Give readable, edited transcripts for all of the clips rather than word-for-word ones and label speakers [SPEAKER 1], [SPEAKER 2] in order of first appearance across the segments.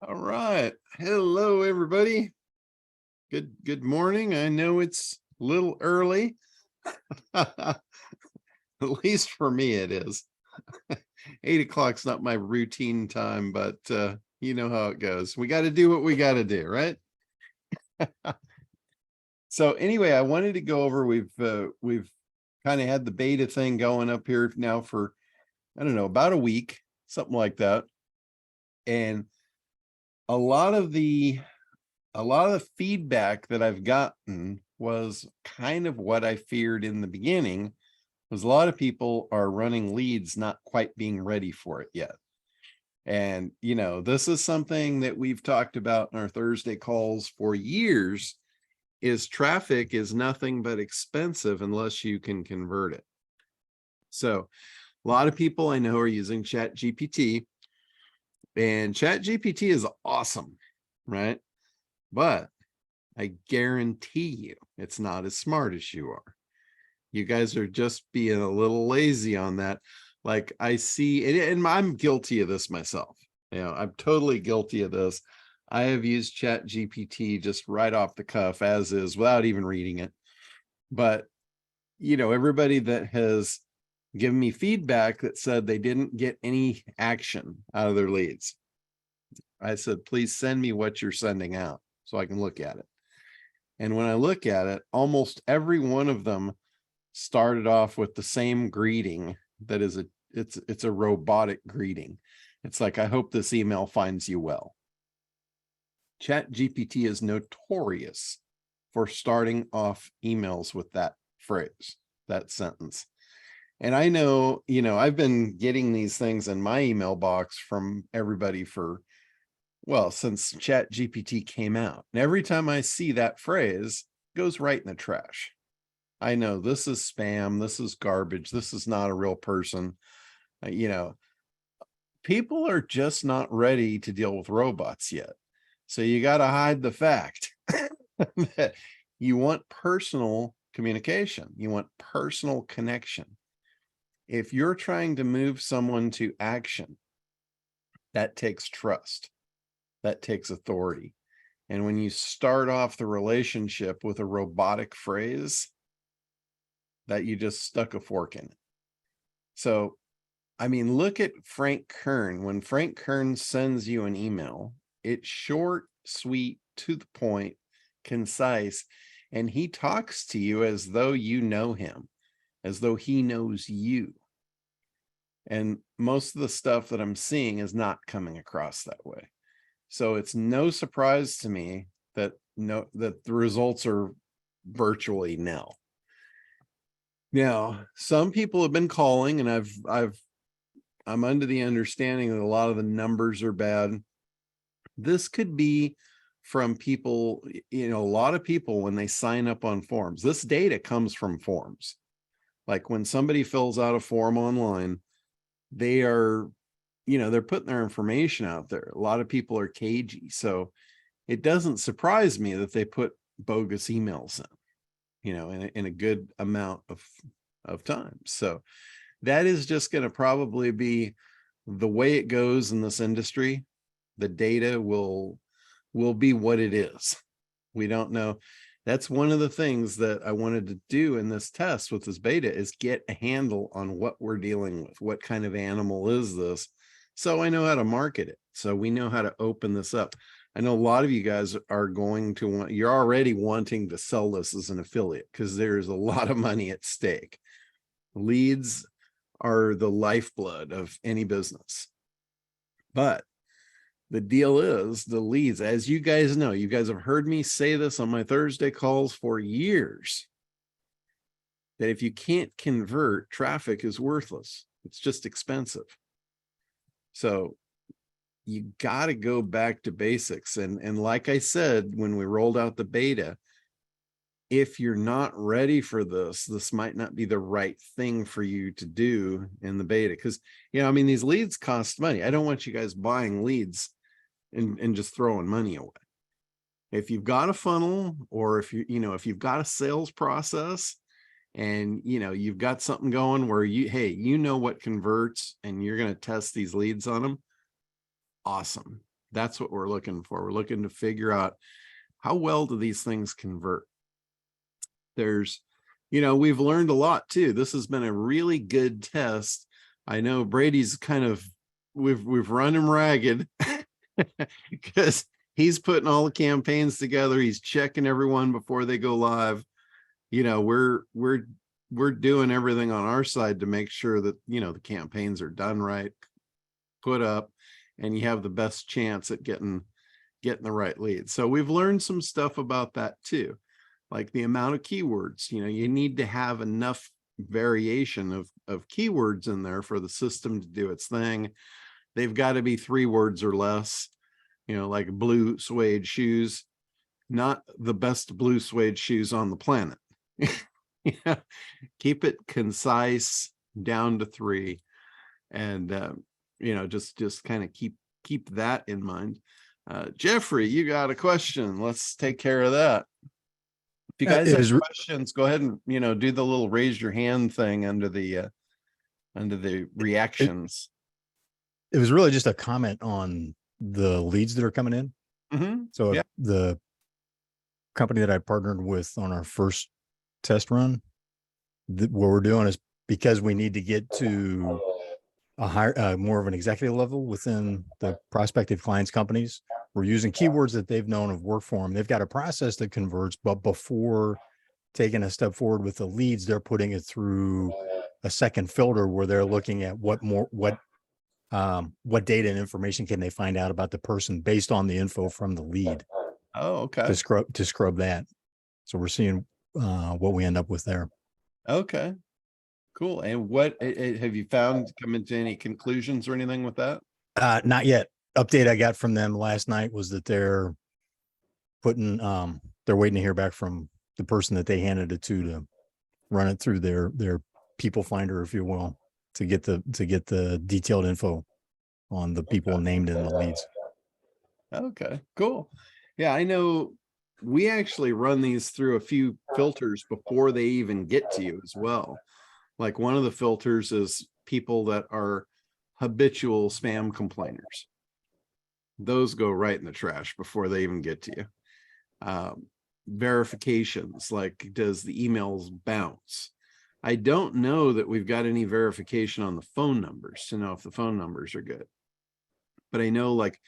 [SPEAKER 1] All right. Hello, everybody. Good morning. I know it's a little early. At least for me it is. 8 o'clock's not my routine time, but you know how it goes. We got to do what we got to do, right? So anyway, I wanted to go over we've kind of had the beta thing going up here now for I don't know, about a week, something like that. And a lot of the feedback that I've gotten was kind of what I feared in the beginning, was a lot of people are running leads not quite being ready for it yet. And, this is something that we've talked about in our Thursday calls for years, is traffic is nothing but expensive unless you can convert it. So a lot of people I know are using ChatGPT, and ChatGPT is awesome, right? But I guarantee you it's not as smart as you are. You guys are just being a little lazy on that. Like I see, and I'm guilty of this myself. I'm totally guilty of this. I have used ChatGPT just right off the cuff as is without even reading it. But, everybody that has given me feedback that said they didn't get any action out of their leads, I said, please send me what you're sending out so I can look at it. And when I look at it, almost every one of them started off with the same greeting that is it's a robotic greeting. It's like, I hope this email finds you well. ChatGPT is notorious for starting off emails with that phrase, that sentence. And I know, I've been getting these things in my email box from everybody since ChatGPT came out. And every time I see that phrase, it goes right in the trash. I know this is spam. This is garbage. This is not a real person. People are just not ready to deal with robots yet. So you got to hide the fact that you want personal communication. You want personal connection. If you're trying to move someone to action, that takes trust. That takes authority. And when you start off the relationship with a robotic phrase, that you just stuck a fork in it. So, look at Frank Kern. When Frank Kern sends you an email, it's short, sweet, to the point, concise, and he talks to you as though you know him, as though he knows you. And most of the stuff that I'm seeing is not coming across that way. So it's no surprise to me that the results are virtually nil. Now, some people have been calling, and I'm under the understanding that a lot of the numbers are bad. This could be from people, a lot of people when they sign up on forms. This data comes from forms. Like when somebody fills out a form online, they are they're putting their information out there. A lot of people are cagey. So it doesn't surprise me that they put bogus emails in, in a good amount of time. So that is just going to probably be the way it goes in this industry. The data will be what it is. We don't know. That's one of the things that I wanted to do in this test with this beta, is get a handle on what we're dealing with. What kind of animal is this? So I know how to market it. So we know how to open this up. I know a lot of you guys are going to you're already wanting to sell this as an affiliate because there's a lot of money at stake. Leads are the lifeblood of any business. But the deal is, the leads, as you guys know, you guys have heard me say this on my Thursday calls for years, that if you can't convert, traffic is worthless. It's just expensive. So you got to go back to basics. And like I said, when we rolled out the beta, if you're not ready for this might not be the right thing for you to do in the beta. Because, these leads cost money. I don't want you guys buying leads and just throwing money away. If you've got a funnel, or if if you've got a sales process, and you've got something going where what converts, and you're going to test these leads on them, awesome. That's what we're looking for. We're looking to figure out how well do these things convert. There's, we've learned a lot too. This has been a really good test. I know Brady's kind of, we've run him ragged because he's putting all the campaigns together. He's checking everyone before they go live. We're doing everything on our side to make sure that, the campaigns are done right, put up, and you have the best chance at getting the right lead. So we've learned some stuff about that too, like the amount of keywords. You need to have enough variation of keywords in there for the system to do its thing. They've got to be 3 words or less, like blue suede shoes, not the best blue suede shoes on the planet. Keep it concise, down to 3, and just kind of keep that in mind. Jeffrey, you got a question. Let's take care of that. If you guys have questions, go ahead and do the little raise your hand thing under the reactions.
[SPEAKER 2] It was really just a comment on the leads that are coming in.
[SPEAKER 1] Mm-hmm.
[SPEAKER 2] So the company that I partnered with on our first test run, what we're doing is, because we need to get to a higher, more of an executive level within the prospective clients' companies, we're using keywords that they've known have worked for them. They've got a process that converts, but before taking a step forward with the leads, they're putting it through a second filter where they're looking at what data and information can they find out about the person based on the info from the lead.
[SPEAKER 1] Oh, okay.
[SPEAKER 2] To scrub that. So we're seeing what we end up with there.
[SPEAKER 1] Okay, cool. And what have you found, come into any conclusions or anything with that?
[SPEAKER 2] Not yet. Update I got from them last night was that they're putting, they're waiting to hear back from the person that they handed it to run it through their people finder, if you will, to get the detailed info on the people named in the leads.
[SPEAKER 1] Okay, cool. Yeah, I know we actually run these through a few filters before they even get to you as well. Like one of the filters is people that are habitual spam complainers. Those go right in the trash before they even get to you. Verifications, like does the emails bounce? I don't know that we've got any verification on the phone numbers to know if the phone numbers are good. But I know, like,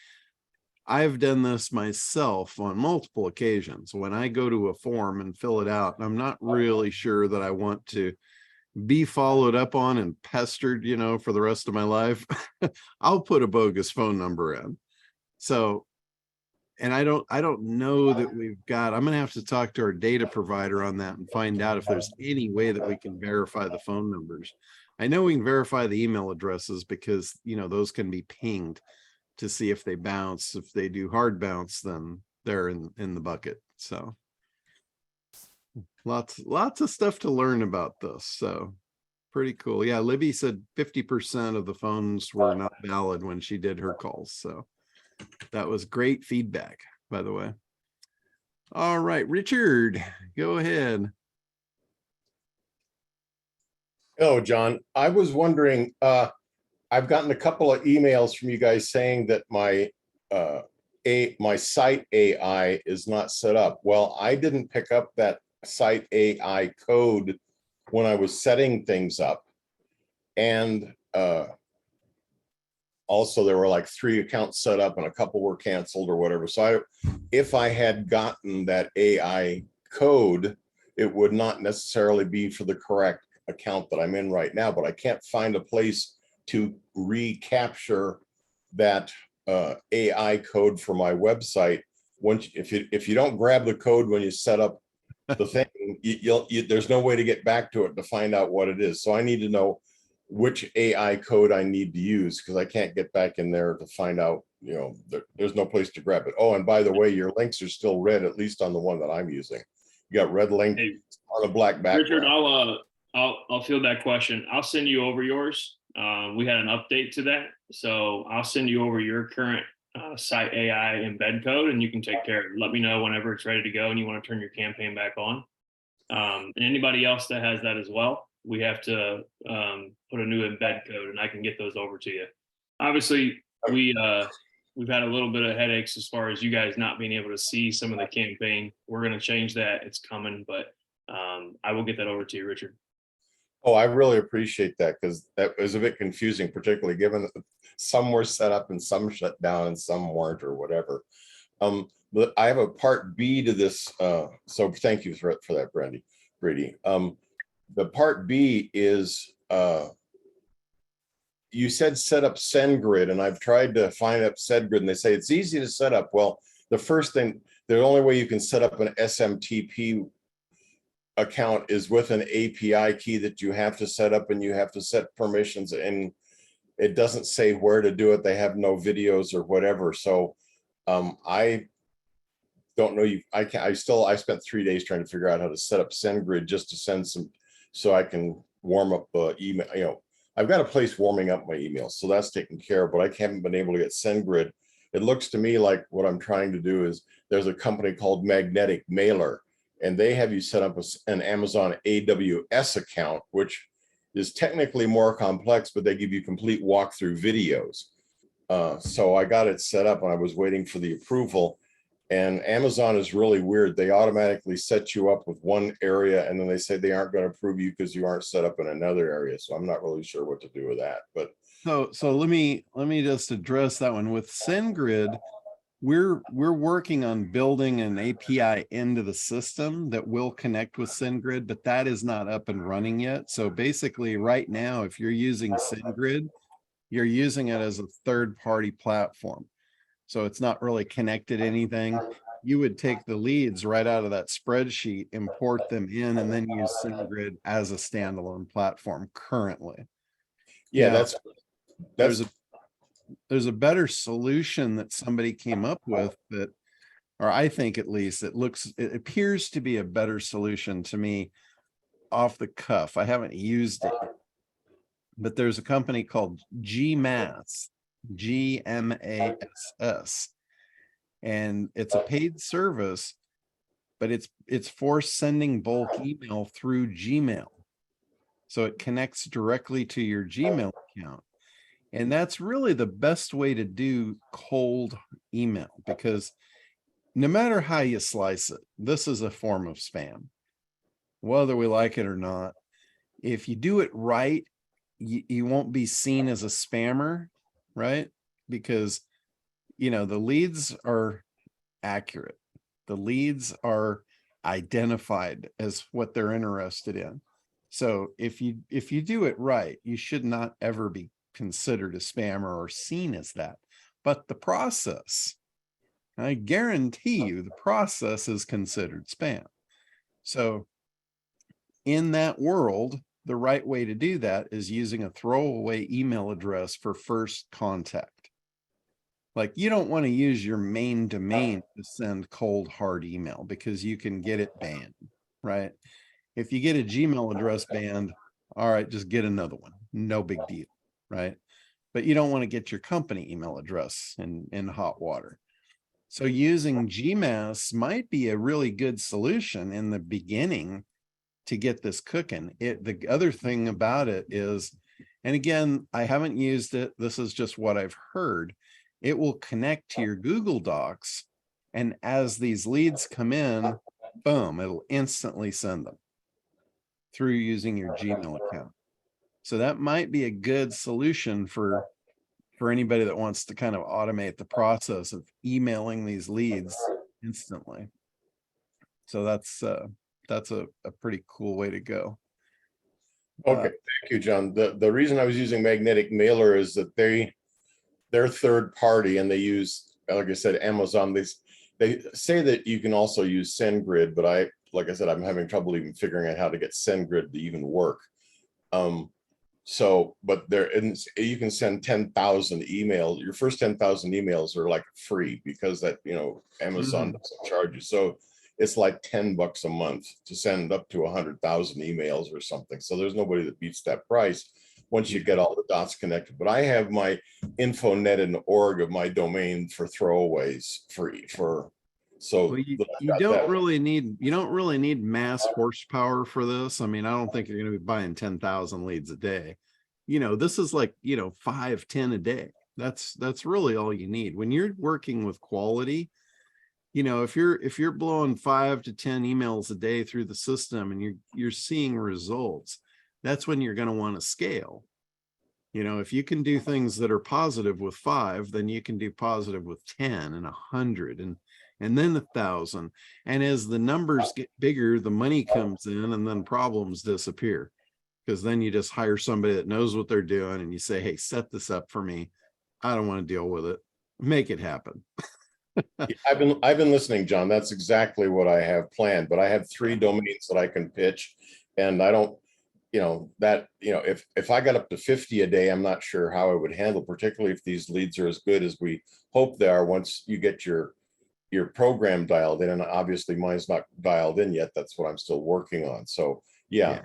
[SPEAKER 1] I've done this myself on multiple occasions. When I go to a form and fill it out, and I'm not really sure that I want to be followed up on and pestered, for the rest of my life, I'll put a bogus phone number in. So, and I don't know that we've got, I'm going to have to talk to our data provider on that and find out if there's any way that we can verify the phone numbers. I know we can verify the email addresses because, those can be pinged to see if they bounce. If they do hard bounce, then they're in the bucket. So lots of stuff to learn about this. So pretty cool. Yeah, Libby said 50% of the phones were not valid when she did her calls. So that was great feedback, by the way. All right, Richard, go ahead.
[SPEAKER 3] Oh, John, I was wondering, I've gotten a couple of emails from you guys saying that my site AI is not set up. Well, I didn't pick up that site AI code when I was setting things up. And also there were like 3 accounts set up and a couple were canceled or whatever. So if I had gotten that AI code, it would not necessarily be for the correct account that I'm in right now, but I can't find a place to recapture that AI code for my website. Once, if you don't grab the code when you set up the thing, there's no way to get back to it to find out what it is. So I need to know which AI code I need to use, because I can't get back in there to find out, there's no place to grab it. Oh, and by the way, your links are still red, at least on the one that I'm using. You got red link on a black background.
[SPEAKER 4] Richard, I'll field that question. I'll send you over yours. We had an update to that, so I'll send you over your current site AI embed code, and you can take care of it. Let me know whenever it's ready to go and you want to turn your campaign back on. And anybody else that has that as well, we have to put a new embed code, and I can get those over to you. Obviously, we we've had a little bit of headaches as far as you guys not being able to see some of the campaign. We're going to change that. It's coming, but I will get that over to you, Richard.
[SPEAKER 3] Oh, I really appreciate that, because that was a bit confusing, particularly given that some were set up and some shut down and some weren't, or whatever. But I have a part B to this. So thank you for that, Brady. The part B is, you said set up SendGrid, and I've tried to find up SendGrid, and they say it's easy to set up. Well, the first thing, the only way you can set up an SMTP account is with an API key that you have to set up, and you have to set permissions, and it doesn't say where to do it. They have no videos or whatever. So I don't know. I spent 3 days trying to figure out how to set up SendGrid just to send some, so I can warm up email. You know, I've got a place warming up my emails, so that's taken care of, but I haven't been able to get SendGrid. It looks to me like what I'm trying to do is, there's a company called Magnetic Mailer, and they have you set up an Amazon AWS account, which is technically more complex, but they give you complete walkthrough videos. So I got it set up, and I was waiting for the approval. And Amazon is really weird. They automatically set you up with one area, and then they say they aren't going to approve you because you aren't set up in another area. So I'm not really sure what to do with that. But
[SPEAKER 1] So let me just address that one with SendGrid. We're working on building an API into the system that will connect with SendGrid, but that is not up and running yet. So basically right now, if you're using SendGrid, you're using it as a third-party platform. So it's not really connected to anything. You would take the leads right out of that spreadsheet, import them in, and then use SendGrid as a standalone platform currently.
[SPEAKER 3] yeah,
[SPEAKER 1] Now,
[SPEAKER 3] that's
[SPEAKER 1] there's a better solution that somebody came up with that, or I think at least it appears to be a better solution to me off the cuff. I haven't used it, but there's a company called Gmass, Gmass, and it's a paid service, but it's for sending bulk email through Gmail. So it connects directly to your Gmail account. And that's really the best way to do cold email, because no matter how you slice it, this is a form of spam, whether we like it or not. If you do it right, you won't be seen as a spammer, right? Because, you know, the leads are accurate. The leads are identified as what they're interested in. So if you do it right, you should not ever be considered a spammer or seen as that. But the process, I guarantee you, the process is considered spam. So in that world, the right way to do that is using a throwaway email address for first contact. Like, you don't want to use your main domain to send cold hard email, because you can get it banned, right? If you get a Gmail address banned, all right, just get another one. No big deal, right? But you don't want to get your company email address in hot water. So using Gmass might be a really good solution in the beginning to get this cooking. The other thing about it is, and again, I haven't used it, this is just what I've heard, it will connect to your Google Docs, and as these leads come in, boom, it'll instantly send them through using your Gmail account. So that might be a good solution for anybody that wants to kind of automate the process of emailing these leads instantly. So that's a pretty cool way to go.
[SPEAKER 3] okay. Thank you, John. The reason I was using Magnetic Mailer is that they're third party, and they use, like I said, Amazon. They say that you can also use SendGrid, but like I said, I'm having trouble even figuring out how to get SendGrid to even work. So, but you can send 10,000 emails. Your first 10,000 emails are like free, because that, you know, Amazon doesn't charge you. So it's like $10 a month to send up to 100,000 emails or something. So there's nobody that beats that price once you get all the dots connected. But I have my infonet and org of my domain for throwaways free for. So
[SPEAKER 1] well, you don't really need mass horsepower for this. I mean, I don't think you're going to be buying 10,000 leads a day. You know, this is like, you know, 5-10 a day. That's really all you need. When you're working with quality, if you're blowing 5 to 10 emails a day through the system and you're seeing results, that's when you're going to want to scale. If you can do things that are positive with 5, then you can do positive with 10 and 100 and then 1,000. And as the numbers get bigger, the money comes in and then problems disappear, because then you just hire somebody that knows what they're doing and you say, hey, set this up for me. I don't want to deal with it. Make it happen.
[SPEAKER 3] I've been listening, John. That's exactly what I have planned, but I have 3 domains that I can pitch, and I don't, if I got up to 50 a day, I'm not sure how I would handle, particularly if these leads are as good as we hope they are once you get your program dialed in. And obviously mine's not dialed in yet. That's what I'm still working on. So yeah.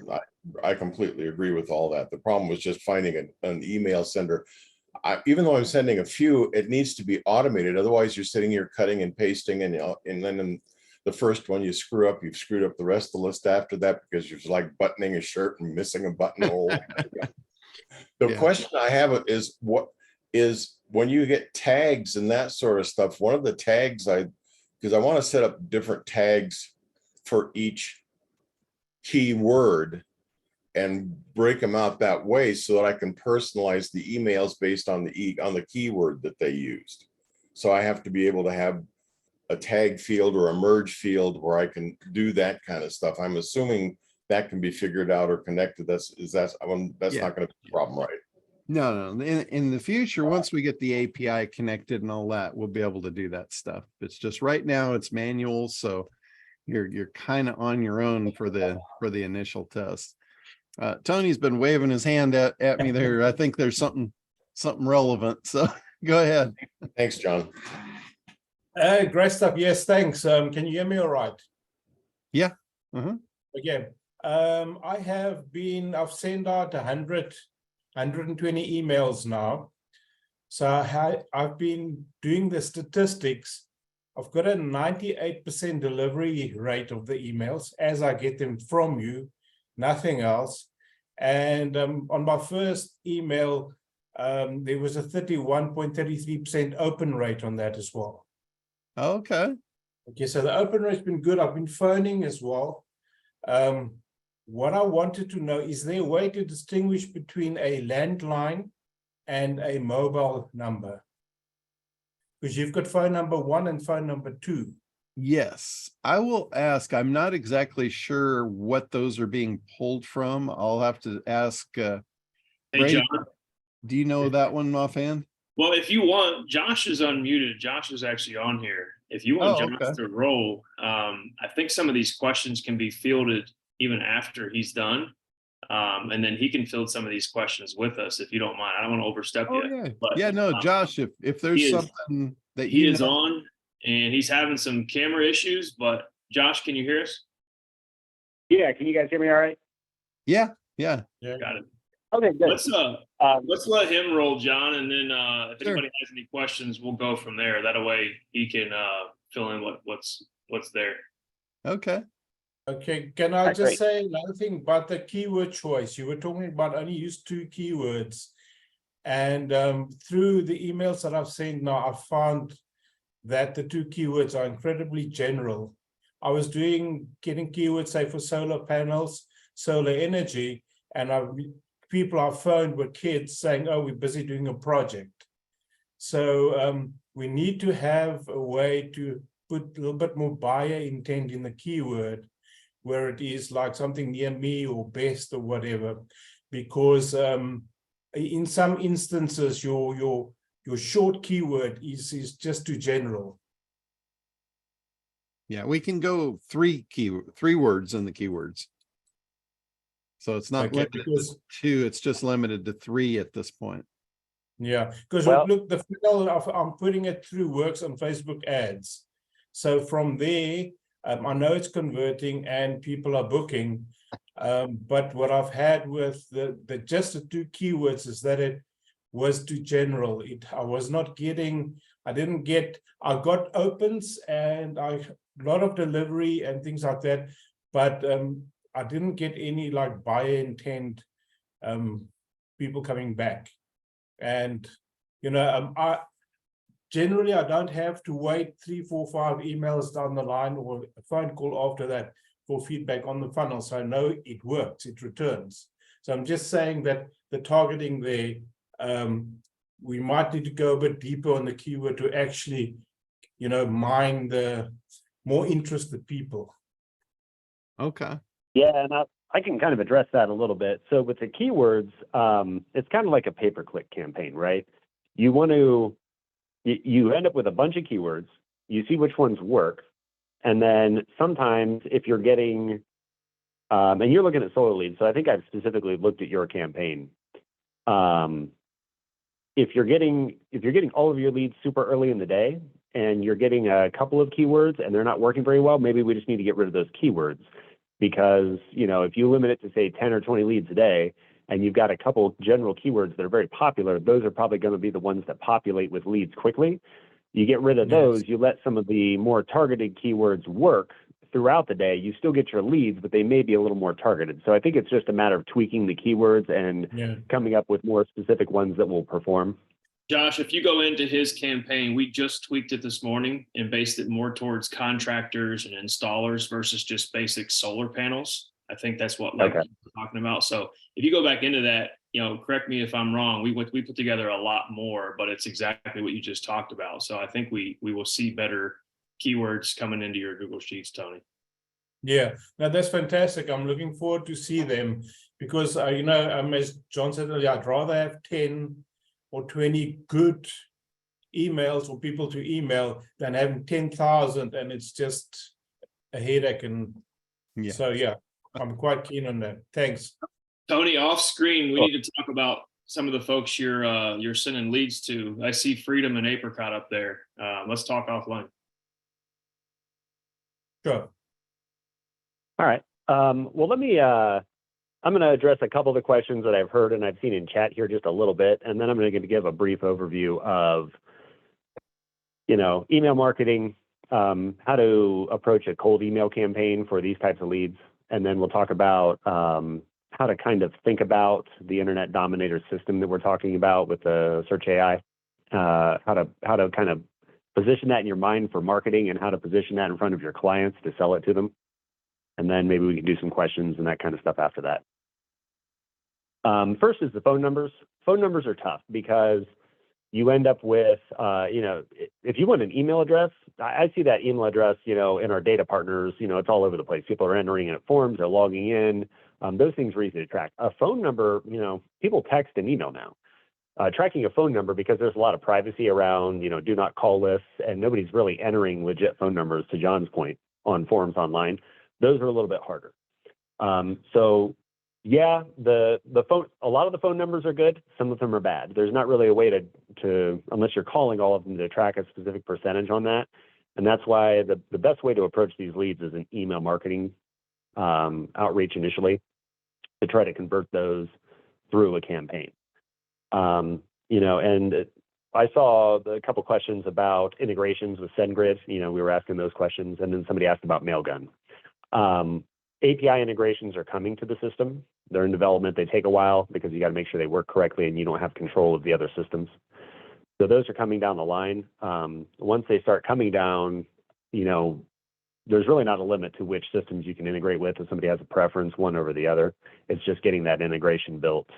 [SPEAKER 3] I completely agree with all that. The problem was just finding an email sender. Even though I'm sending a few, it needs to be automated. Otherwise, you're sitting here cutting and pasting, and then in the first one you screw up, you've screwed up the rest of the list after that, because you're like buttoning a shirt and missing a buttonhole. The question I have is, what is when you get tags and that sort of stuff? One of the tags because I want to set up different tags for each keyword and break them out that way so that I can personalize the emails based on the keyword that they used. So I have to be able to have a tag field or a merge field where I can do that kind of stuff. I'm assuming that can be figured out or connected. That's not going to be a problem, right?
[SPEAKER 1] No. In the future, once we get the API connected and all that, we'll be able to do that stuff. It's just right now it's manual, so you're kind of on your own for the initial test. Tony's been waving his hand at me there. I think there's something relevant. So go ahead.
[SPEAKER 3] Thanks, John.
[SPEAKER 5] Great stuff. Yes, thanks. Can you hear me all right?
[SPEAKER 1] Yeah.
[SPEAKER 5] Okay. I've sent out 120 emails now. So I've been doing the statistics. I've got a 98% delivery rate of the emails as I get them from you, nothing else. And on my first email, there was a 31.33% open rate on that as well.
[SPEAKER 1] Okay.
[SPEAKER 5] Okay, so the open rate's been good. I've been phoning as well. What I wanted to know, is there a way to distinguish between a landline and a mobile number? Because you've got phone number 1 and phone number 2.
[SPEAKER 1] Yes, I will ask. I'm not exactly sure what those are being pulled from. I'll have to ask.
[SPEAKER 4] Hey,
[SPEAKER 1] Brady,
[SPEAKER 4] John.
[SPEAKER 1] do you know that one offhand?
[SPEAKER 4] Well, if you want, Josh is unmuted. Josh is actually on here. If you want Josh to roll, I think some of these questions can be fielded even after he's done. And then he can field some of these questions with us, if you don't mind. I don't want to overstep you.
[SPEAKER 1] Yeah.
[SPEAKER 4] But,
[SPEAKER 1] No, Josh, if there's something that
[SPEAKER 4] he is on, and he's having some camera issues, but Josh, can you hear us?
[SPEAKER 6] Yeah, can you guys hear me all right?
[SPEAKER 1] Yeah.
[SPEAKER 4] Got it.
[SPEAKER 6] Okay, good.
[SPEAKER 4] Let's let him roll, John, and then if anybody has any questions, we'll go from there. That way he can fill in what's there.
[SPEAKER 1] Okay.
[SPEAKER 5] Okay, can I just say another thing about the keyword choice? You were talking about only use 2 keywords, and through the emails that I've sent now, I've found that the 2 keywords are incredibly general. I was getting keywords, say, for solar panels, solar energy, and people I phoned were kids saying, oh, we're busy doing a project. So we need to have a way to put a little bit more buyer intent in the keyword, where it is like something near me or best or whatever, because in some instances your short keyword is just too general.
[SPEAKER 1] Yeah, we can go 3 words in the keywords. So it's not limited to 2, it's just limited to 3 at this point.
[SPEAKER 5] Yeah, because look, the funnel I'm putting it through works on Facebook ads. So from there, I know it's converting and people are booking. But what I've had with just the 2 keywords is that it was too general. I got opens and a lot of delivery and things like that, but I didn't get any like buyer intent people coming back. And I generally I don't have to wait 3, 4, 5 emails down the line or a phone call after that for feedback on the funnel. So I know it works, it returns. So I'm just saying that the targeting there, we might need to go a bit deeper on the keyword to actually, mine the more interested people.
[SPEAKER 1] Okay.
[SPEAKER 6] Yeah, and I can kind of address that a little bit. So with the keywords, it's kind of like a pay-per-click campaign, right? You want to, you end up with a bunch of keywords, you see which ones work, and then sometimes if you're getting, and you're looking at solar leads, so I think I've specifically looked at your campaign. If you're getting all of your leads super early in the day and you're getting a couple of keywords and they're not working very well, maybe we just need to get rid of those keywords, because if you limit it to say 10 or 20 leads a day and you've got a couple general keywords that are very popular, those are probably going to be the ones that populate with leads quickly. You get rid of those, you let some of the more targeted keywords work throughout the day. You still get your leads, but they may be a little more targeted. So I think it's just a matter of tweaking the keywords and coming up with more specific ones that will perform.
[SPEAKER 4] Josh, if you go into his campaign, we just tweaked it this morning and based it more towards contractors and installers versus just basic solar panels. I think that's what we're talking about. So if you go back into that, correct me if I'm wrong, we put together a lot more, but it's exactly what you just talked about. So I think we will see better keywords coming into your Google Sheets, Tony.
[SPEAKER 5] Yeah, now that's fantastic. I'm looking forward to see them because, as John said earlier, I'd rather have 10 or 20 good emails or people to email than having 10,000 and it's just a headache. And so, I'm quite keen on that. Thanks.
[SPEAKER 4] Tony, off screen, we need to talk about some of the folks you're sending leads to. I see Freedom and Apricot up there. Let's talk offline.
[SPEAKER 5] Sure.
[SPEAKER 6] All right. Well, let me, I'm going to address a couple of the questions that I've heard and I've seen in chat here just a little bit, and then I'm going to give a brief overview of, email marketing, how to approach a cold email campaign for these types of leads. And then we'll talk about how to kind of think about the internet dominator system that we're talking about with the search AI, how to kind of position that in your mind for marketing and how to position that in front of your clients to sell it to them. And then maybe we can do some questions and that kind of stuff after that. First is the phone numbers. Phone numbers are tough because you end up with, if you want an email address, I see that email address, in our data partners, it's all over the place. People are entering in at forms, they're logging in. Those things are easy to track. A phone number, people text and email now. Tracking a phone number, because there's a lot of privacy around, do not call lists, and nobody's really entering legit phone numbers, to John's point, on forums online. Those are a little bit harder. So yeah, the phone, a lot of the phone numbers are good. Some of them are bad. There's not really a way to unless you're calling all of them, to track a specific percentage on that. And that's why the best way to approach these leads is an email marketing outreach initially, to try to convert those through a campaign. And I saw a couple questions about integrations with SendGrid. We were asking those questions, and then somebody asked about Mailgun. API integrations are coming to the system. They're in development. They take a while because you got to make sure they work correctly and you don't have control of the other systems. So those are coming down the line. Once they start coming down, there's really not a limit to which systems you can integrate with. If somebody has a preference one over the other, it's just getting that integration built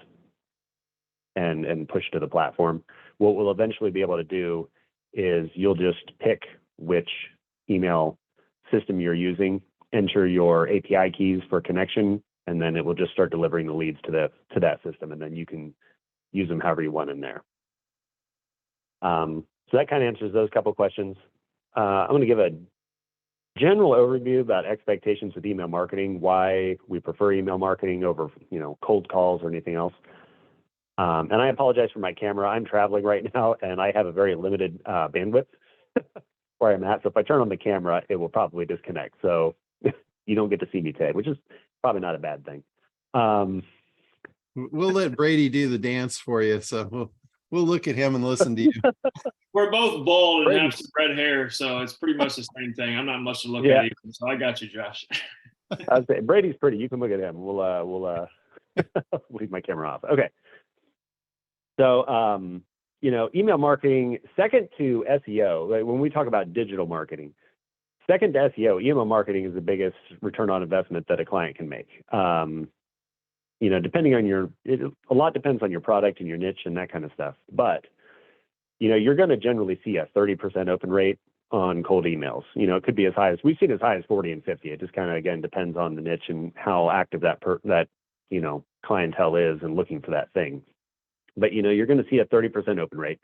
[SPEAKER 6] and pushed to the platform. What we'll eventually be able to do is you'll just pick which email system you're using, enter your API keys for connection, and then it will just start delivering the leads to that system, and then you can use them however you want in there. So that kind of answers those couple questions. I'm going to give a general overview about expectations with email marketing, why we prefer email marketing over cold calls or anything else. And I apologize for my camera. I'm traveling right now, and I have a very limited bandwidth where I'm at. So if I turn on the camera, it will probably disconnect. So you don't get to see me today, which is probably not a bad thing.
[SPEAKER 1] We'll let Brady do the dance for you. So we'll look at him and listen to you.
[SPEAKER 4] We're both bald and
[SPEAKER 6] Brady.
[SPEAKER 4] have some red hair, so it's pretty much the same thing. I'm not much to look at either, so I got you, Josh.
[SPEAKER 6] I'd say Brady's pretty. You can look at him. We'll leave my camera off. Okay. So email marketing, second to SEO, like when we talk about digital marketing, second to SEO, email marketing is the biggest return on investment that a client can make. Depending on a lot depends on your product and your niche and that kind of stuff. But, you're going to generally see a 30% open rate on cold emails. It could be as high as, we've seen as high as 40 and 50. It just kind of, again, depends on the niche and how active that clientele is and looking for that thing. But, you're going to see a 30% open rate.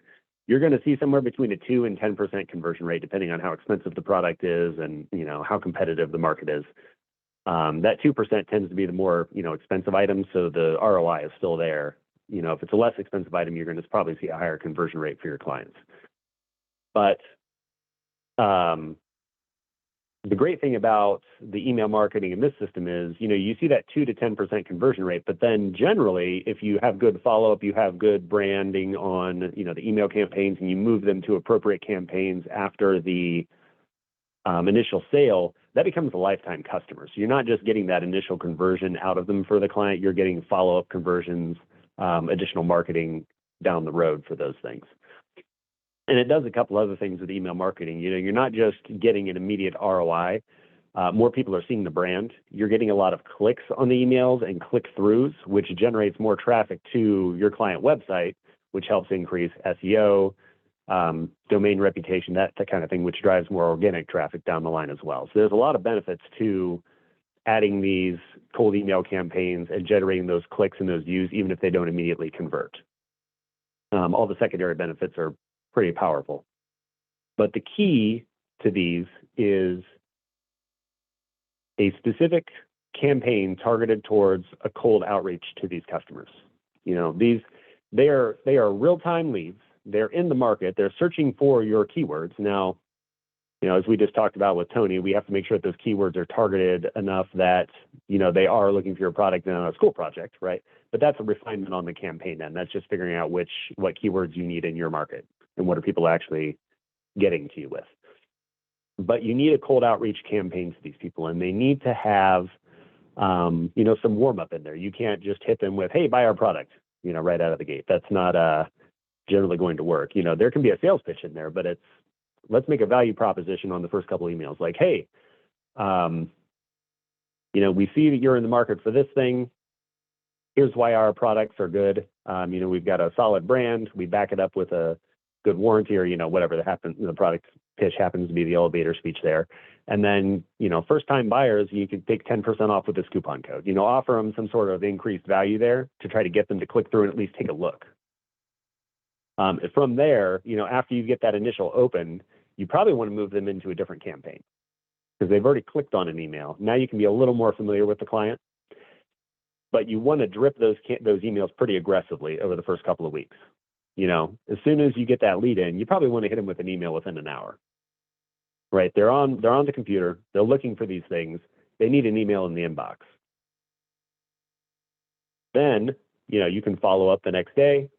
[SPEAKER 6] You're going to see somewhere between a 2 and 10% conversion rate, depending on how expensive the product is and, how competitive the market is. That 2% tends to be the more, expensive items. So the ROI is still there. If it's a less expensive item, you're going to probably see a higher conversion rate for your clients. But the great thing about the email marketing in this system is, you see that 2 to 10% conversion rate, but then generally, if you have good follow-up, you have good branding on, the email campaigns, and you move them to appropriate campaigns after the initial sale, that becomes a lifetime customer. So you're not just getting that initial conversion out of them for the client, you're getting follow-up conversions, additional marketing down the road for those things. And it does a couple other things with email marketing. You're not just getting an immediate ROI. More people are seeing the brand. You're getting a lot of clicks on the emails and click-throughs, which generates more traffic to your client website, which helps increase SEO, domain reputation, that kind of thing, which drives more organic traffic down the line as well. So there's a lot of benefits to adding these cold email campaigns and generating those clicks and those views, even if they don't immediately convert. All the secondary benefits are pretty powerful. But the key to these is a specific campaign targeted towards a cold outreach to these customers. They are real-time leads. They're in the market. They're searching for your keywords. Now, as we just talked about with Tony, we have to make sure that those keywords are targeted enough that, they are looking for your product in a school project, right? But that's a refinement on the campaign then. That's just figuring out what keywords you need in your market and what are people actually getting to you with. But you need a cold outreach campaign to these people, and they need to have, some warm up in there. You can't just hit them with, hey, buy our product, right out of the gate. That's not generally going to work. There can be a sales pitch in there, but let's make a value proposition on the first couple of emails. Like, hey, we see that you're in the market for this thing. Here's why our products are good. We've got a solid brand. We back it up with a good warranty or, whatever that happens. The product pitch happens to be the elevator speech there. And then, first time buyers, you could take 10% off with this coupon code, offer them some sort of increased value there to try to get them to click through and at least take a look. From there, after you get that initial open, you probably want to move them into a different campaign because they've already clicked on an email. Now you can be a little more familiar with the client, but you want to drip those emails pretty aggressively over the first couple of weeks. As soon as you get that lead in, you probably want to hit them with an email within an hour, right? They're on the computer. They're looking for these things. They need an email in the inbox. Then, you can follow up the next day,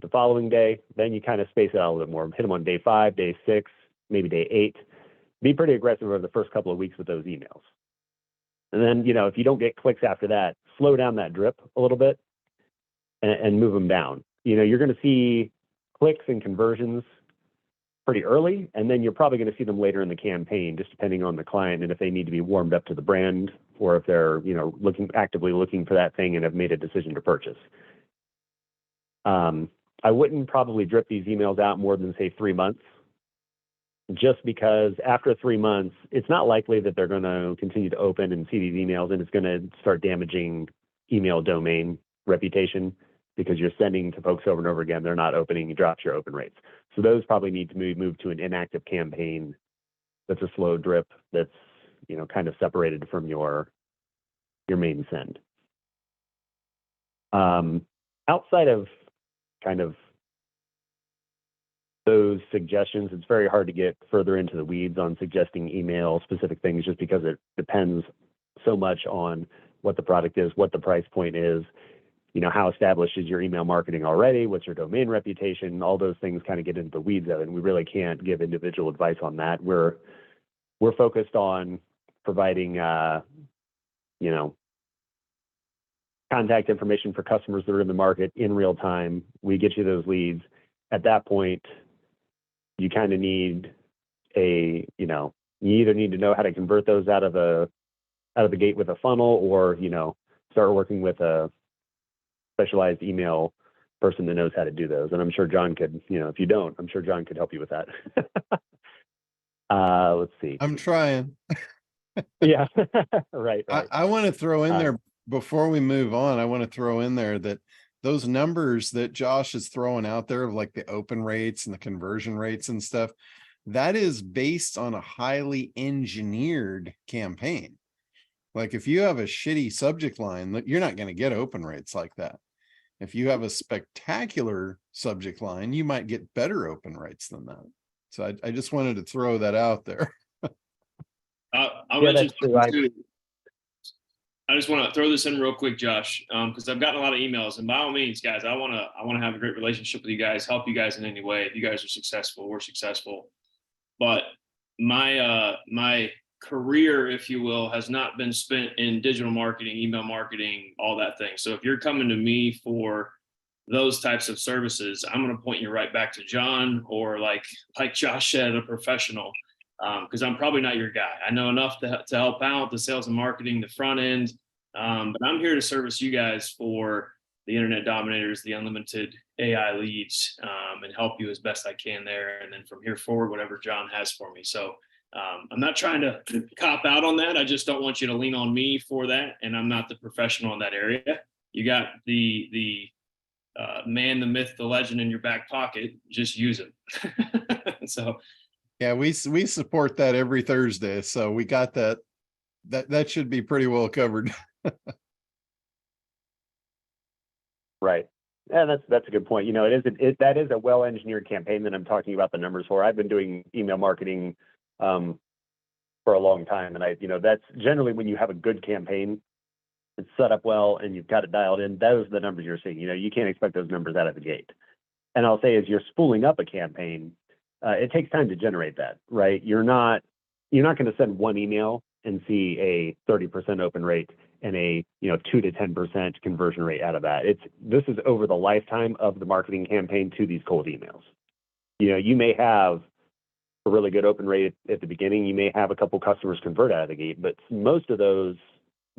[SPEAKER 6] the following day. Then you kind of space it out a little bit more. Hit them on day 5, day 6, maybe day 8. Be pretty aggressive over the first couple of weeks with those emails. And then, if you don't get clicks after that, slow down that drip a little bit and move them down. You're going to see clicks and conversions pretty early, and then you're probably going to see them later in the campaign, just depending on the client and if they need to be warmed up to the brand or if they're, actively looking for that thing and have made a decision to purchase. I wouldn't probably drip these emails out more than, say, 3 months, just because after 3 months, it's not likely that they're going to continue to open and see these emails, and it's going to start damaging email domain reputation because you're sending to folks over and over again. They're not opening. You drop your open rates. So those probably need to move to an inactive campaign that's a slow drip that's, kind of separated from your main send. Outside of kind of those suggestions, it's very hard to get further into the weeds on suggesting email specific things just because it depends so much on what the product is, what the price point is, how established is your email marketing already, what's your domain reputation, all those things kind of get into the weeds of it, and we really can't give individual advice on that. We're focused on providing, contact information for customers that are in the market in real time. We get you those leads. at that point, you kind of need you either need to know how to convert those out of the gate with a funnel, or, start working with a specialized email person that knows how to do those. And I'm sure John could, if you don't, I'm sure John could help you with that. Let's see.
[SPEAKER 1] I'm trying.
[SPEAKER 6] Yeah, right.
[SPEAKER 1] I want to throw in
[SPEAKER 6] Uh,
[SPEAKER 1] there before we move on. I want to throw in there that those numbers that Josh is throwing out there of like the open rates and the conversion rates and stuff, that is based on a highly engineered campaign. Like if you have a shitty subject line, you're not going to get open rates like that. If you have a spectacular subject line, you might get better open rates than that. So I just wanted to throw that out there.
[SPEAKER 4] I'll
[SPEAKER 6] Yeah,
[SPEAKER 4] mention
[SPEAKER 6] that's true.
[SPEAKER 4] something too. I just want to throw this in real quick, Josh, because I've gotten a lot of emails, and by all means, guys, I want to have a great relationship with you guys, help you guys in any way. If you guys are successful, we're successful. But my career, if you will, has not been spent in digital marketing, email marketing, all that thing. So if you're coming to me for those types of services, I'm going to point you right back to John, or like Josh said, a professional. Because I'm probably not your guy. I know enough to help out the sales and marketing, the front end, but I'm here to service you guys for the internet dominators, the unlimited AI leads, and help you as best I can there. And then from here forward, whatever John has for me. So I'm not trying to cop out on that. I just don't want you to lean on me for that. And I'm not the professional in that area. You got the man, the myth, the legend in your back pocket. Just use it. So.
[SPEAKER 1] Yeah, we support that every Thursday, so we got that. That should be pretty well covered.
[SPEAKER 6] Right. Yeah, that's a good point. That is a well-engineered campaign that I'm talking about the numbers for. I've been doing email marketing for a long time, and that's generally when you have a good campaign, it's set up well, and you've got it dialed in. Those are the numbers you're seeing. You can't expect those numbers out of the gate. And I'll say, as you're spooling up a campaign, it takes time to generate that, right? You're not going to send one email and see a 30% open rate and a 2 to 10% conversion rate out of that. This is over the lifetime of the marketing campaign to these cold emails. You may have a really good open rate at the beginning. You may have a couple customers convert out of the gate, but most of those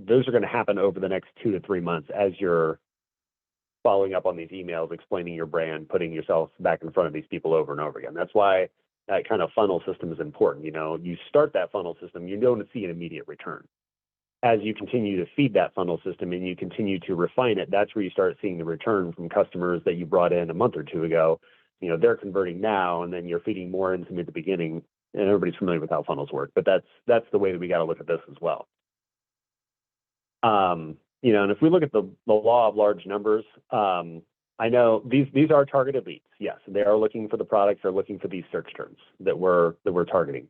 [SPEAKER 6] are going to happen over the next 2 to 3 months as you're following up on these emails, explaining your brand, putting yourself back in front of these people over and over again. That's why that kind of funnel system is important. You start that funnel system, you don't see an immediate return. As you continue to feed that funnel system and you continue to refine it, that's where you start seeing the return from customers that you brought in a month or two ago. They're converting now, and then you're feeding more into them at the beginning. And everybody's familiar with how funnels work, but that's the way that we got to look at this as well. And if we look at the law of large numbers, I know these are targeted leads. Yes, they are looking for the products. They're looking for these search terms that we're targeting.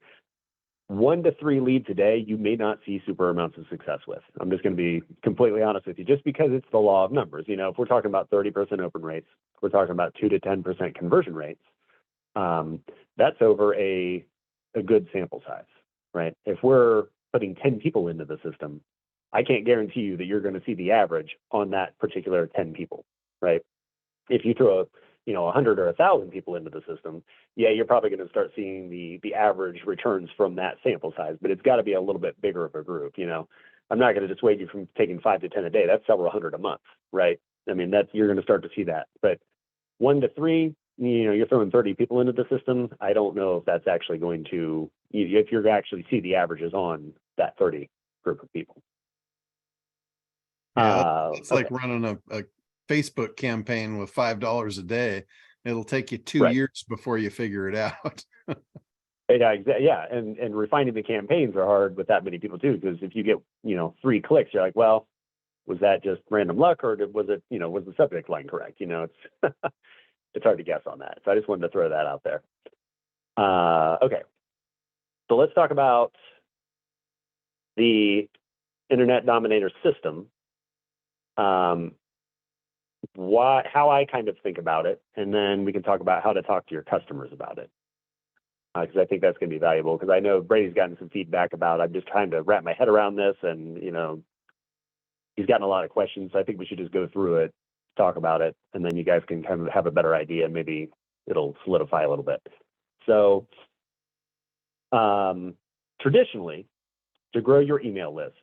[SPEAKER 6] 1 to 3 leads a day, you may not see super amounts of success with. I'm just going to be completely honest with you, just because it's the law of numbers. If we're talking about 30% open rates, we're talking about 2 to 10% conversion rates. That's over a good sample size, right? If we're putting 10 people into the system, I can't guarantee you that you're going to see the average on that particular 10 people, right? If you throw 100 or 1,000 people into the system, yeah, you're probably going to start seeing the average returns from that sample size, but it's got to be a little bit bigger of a group. I'm not going to dissuade you from taking 5 to 10 a day. That's several hundred a month, right? I mean, you're going to start to see that. But 1 to 3, you're throwing 30 people into the system. I don't know if that's actually going to, if you're actually see the averages on that 30 group of people.
[SPEAKER 1] Yeah, it's like
[SPEAKER 6] Okay.
[SPEAKER 1] running a Facebook campaign with $5 a day. It'll take you 2
[SPEAKER 6] Right.
[SPEAKER 1] years before you figure it out.
[SPEAKER 6] Yeah, and refining the campaigns are hard with that many people too, because if you get 3 clicks, you're like, well, was that just random luck, or was it was the subject line correct? It's it's hard to guess on that. So I just wanted to throw that out there. Okay, so let's talk about the Internet Dominator system. How I kind of think about it, and then we can talk about how to talk to your customers about it, because I think that's going to be valuable. Because I know Brady's gotten some feedback about, I'm just trying to wrap my head around this, and he's gotten a lot of questions. So I think we should just go through it, talk about it, and then you guys can kind of have a better idea, maybe it'll solidify a little bit. So traditionally, to grow your email list,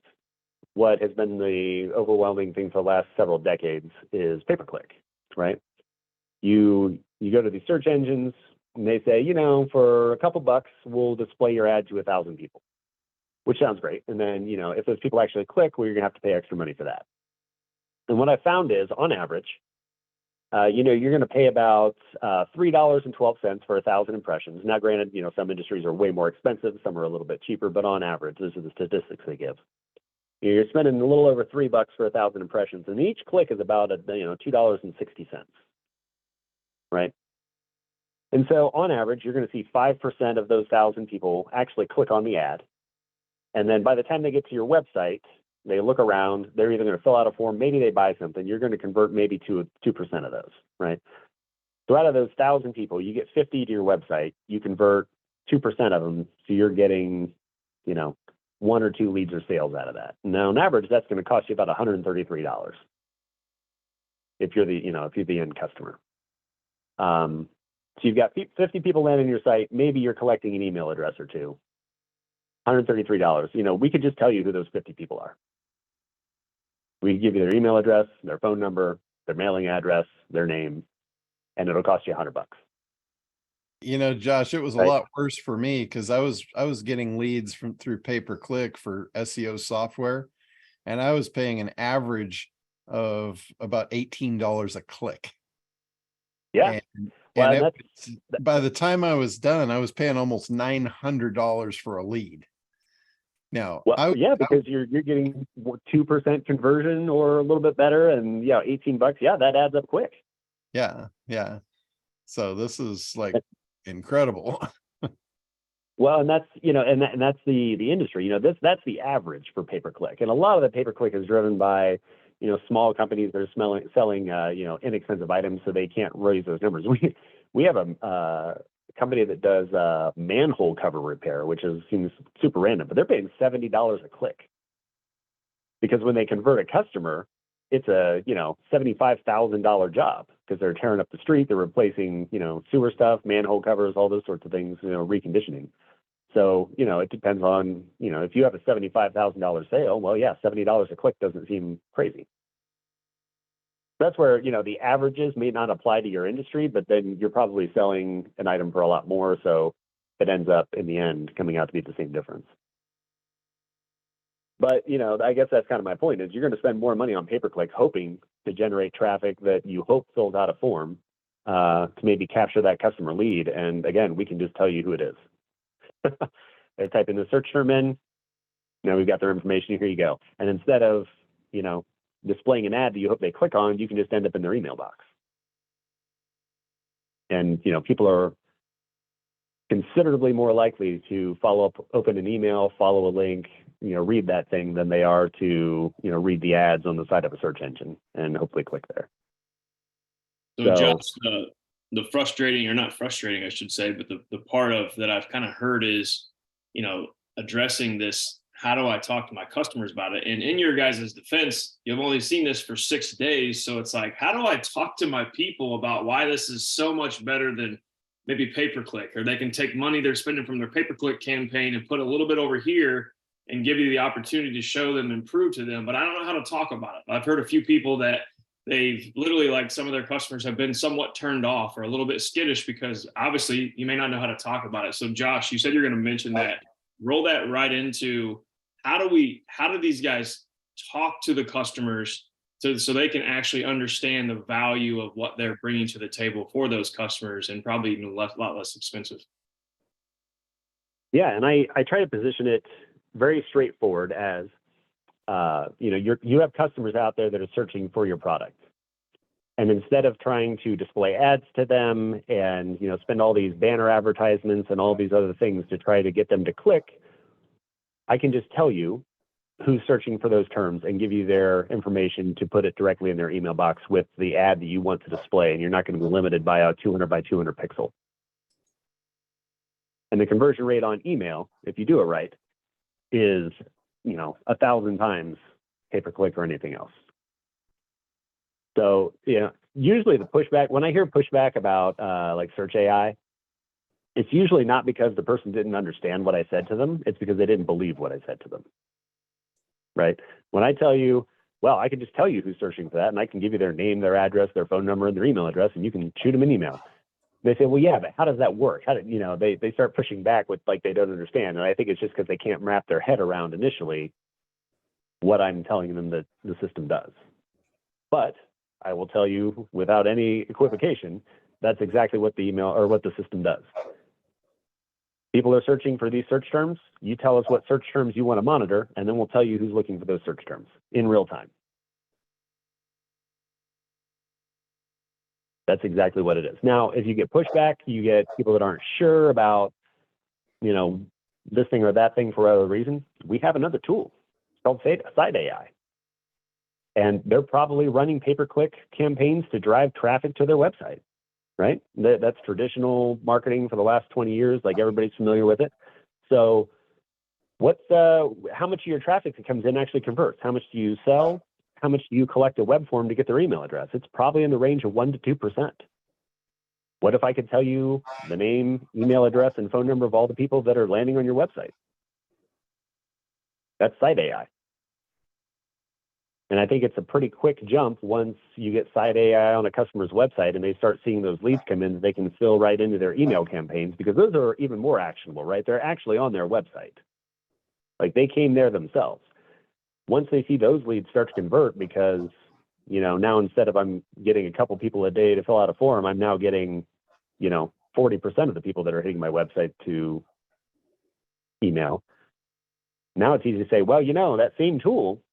[SPEAKER 6] what has been the overwhelming thing for the last several decades is pay-per-click, right? You go to these search engines and they say, for a couple bucks, we'll display your ad to 1,000 people, which sounds great. And then, if those people actually click, well, you're gonna have to pay extra money for that. And what I found is, on average, you're going to pay about $3.12 for 1,000 impressions. Now, granted, some industries are way more expensive, some are a little bit cheaper, but on average, those are the statistics they give. You're spending a little over $3 for 1,000 impressions, and each click is about $2.60, right? And so, on average, you're going to see 5% of those 1,000 people actually click on the ad, and then by the time they get to your website, they look around, they're either going to fill out a form, maybe they buy something, you're going to convert maybe to 2% of those, right? So out of those 1,000 people, you get 50 to your website, you convert 2% of them, so you're getting, 1 or 2 leads or sales out of that. Now, on average, that's going to cost you about $133 if you're the end customer. So you've got 50 people landing on your site, maybe you're collecting an email address or two. $133. We could just tell you who those 50 people are. We can give you their email address, their phone number, their mailing address, their name, and it'll cost you $100.
[SPEAKER 1] Josh, it was a
[SPEAKER 6] Right.
[SPEAKER 1] lot worse for me because I was getting leads through pay-per-click for SEO software, and I was paying an average of about $18 a click.
[SPEAKER 6] Yeah.
[SPEAKER 1] By the time I was done, I was paying almost $900 for a lead. Now,
[SPEAKER 6] because you're getting 2% conversion or a little bit better, and $18, that adds up quick.
[SPEAKER 1] Yeah. So this is like incredible.
[SPEAKER 6] Well, and that's and that's the industry. That's the average for pay-per-click, and a lot of the pay-per-click is driven by small companies that are selling inexpensive items, so they can't raise those numbers. We have a company that does manhole cover repair, which seems super random, but they're paying $70 a click because when they convert a customer, it's a $75,000 job because they're tearing up the street, they're replacing sewer stuff, manhole covers, all those sorts of things, reconditioning. So it depends on if you have a $75,000 sale, well, yeah, $70 a click doesn't seem crazy. That's where the averages may not apply to your industry, but then you're probably selling an item for a lot more, so it ends up in the end coming out to be the same difference. But I guess that's kind of my point, is you're going to spend more money on pay-per-click hoping to generate traffic that you hope fills out a form to maybe capture that customer lead. And again, we can just tell you who it is. They type in the search term in, we've got their information, here you go. And instead of displaying an ad that you hope they click on, you can just end up in their email box. And people are considerably more likely to follow up, open an email, follow a link, read that thing than they are to read the ads on the side of a search engine and hopefully click there.
[SPEAKER 4] So Josh, the frustrating, or not frustrating, I should say, but the part of that I've kind of heard is, addressing this. How do I talk to my customers about it? And in your guys' defense, you've only seen this for 6 days. So it's like, how do I talk to my people about why this is so much better than maybe pay-per-click? Or they can take money they're spending from their pay-per-click campaign and put a little bit over here and give you the opportunity to show them and prove to them. But I don't know how to talk about it. I've heard a few people that they've literally, like, some of their customers have been somewhat turned off or a little bit skittish because obviously you may not know how to talk about it. So Josh, you said you're going to mention that. Roll that right into how do these guys talk to the customers so they can actually understand the value of what they're bringing to the table for those customers, and probably even a lot less expensive.
[SPEAKER 6] Yeah, and I try to position it very straightforward as you have customers out there that are searching for your product, and instead of trying to display ads to them and spend all these banner advertisements and all these other things to try to get them to click, I can just tell you who's searching for those terms and give you their information to put it directly in their email box with the ad that you want to display, and you're not going to be limited by a 200 by 200 pixel. And the conversion rate on email, if you do it right, is 1,000 times pay-per-click or anything else. So usually the pushback, when I hear pushback about like search AI, it's usually not because the person didn't understand what I said to them. It's because they didn't believe what I said to them. Right? When I tell you, well, I can just tell you who's searching for that, and I can give you their name, their address, their phone number, and their email address, and you can shoot them an email. They say, well, yeah, but how does that work? How do you know? They start pushing back with like they don't understand, and I think it's just because they can't wrap their head around initially what I'm telling them that the system does. But I will tell you without any equivocation, that's exactly what the email or what the system does. People are searching for these search terms. You tell us what search terms you want to monitor, and then we'll tell you who's looking for those search terms in real time. That's exactly what it is. Now, if you get pushback, you get people that aren't sure about, you know, this thing or that thing for other reasons. We have another tool. It's called Site AI. And they're probably running pay-per-click campaigns to drive traffic to their website, right? That's traditional marketing for the last 20 years. Like everybody's familiar with it. So how much of your traffic that comes in actually converts? How much do you sell? How much do you collect a web form to get their email address? It's probably in the range of 1% to 2%. What if I could tell you the name, email address, and phone number of all the people that are landing on your website? That's Site AI. And I think it's a pretty quick jump once you get Site AI on a customer's website and they start seeing those leads come in, they can fill right into their email campaigns because those are even more actionable, right? They're actually on their website. Like they came there themselves. Once they see those leads start to convert because, you know, now instead of I'm getting a couple people a day to fill out a form, I'm now getting, you know, 40% of the people that are hitting my website to email. Now it's easy to say, well, you know, that same tool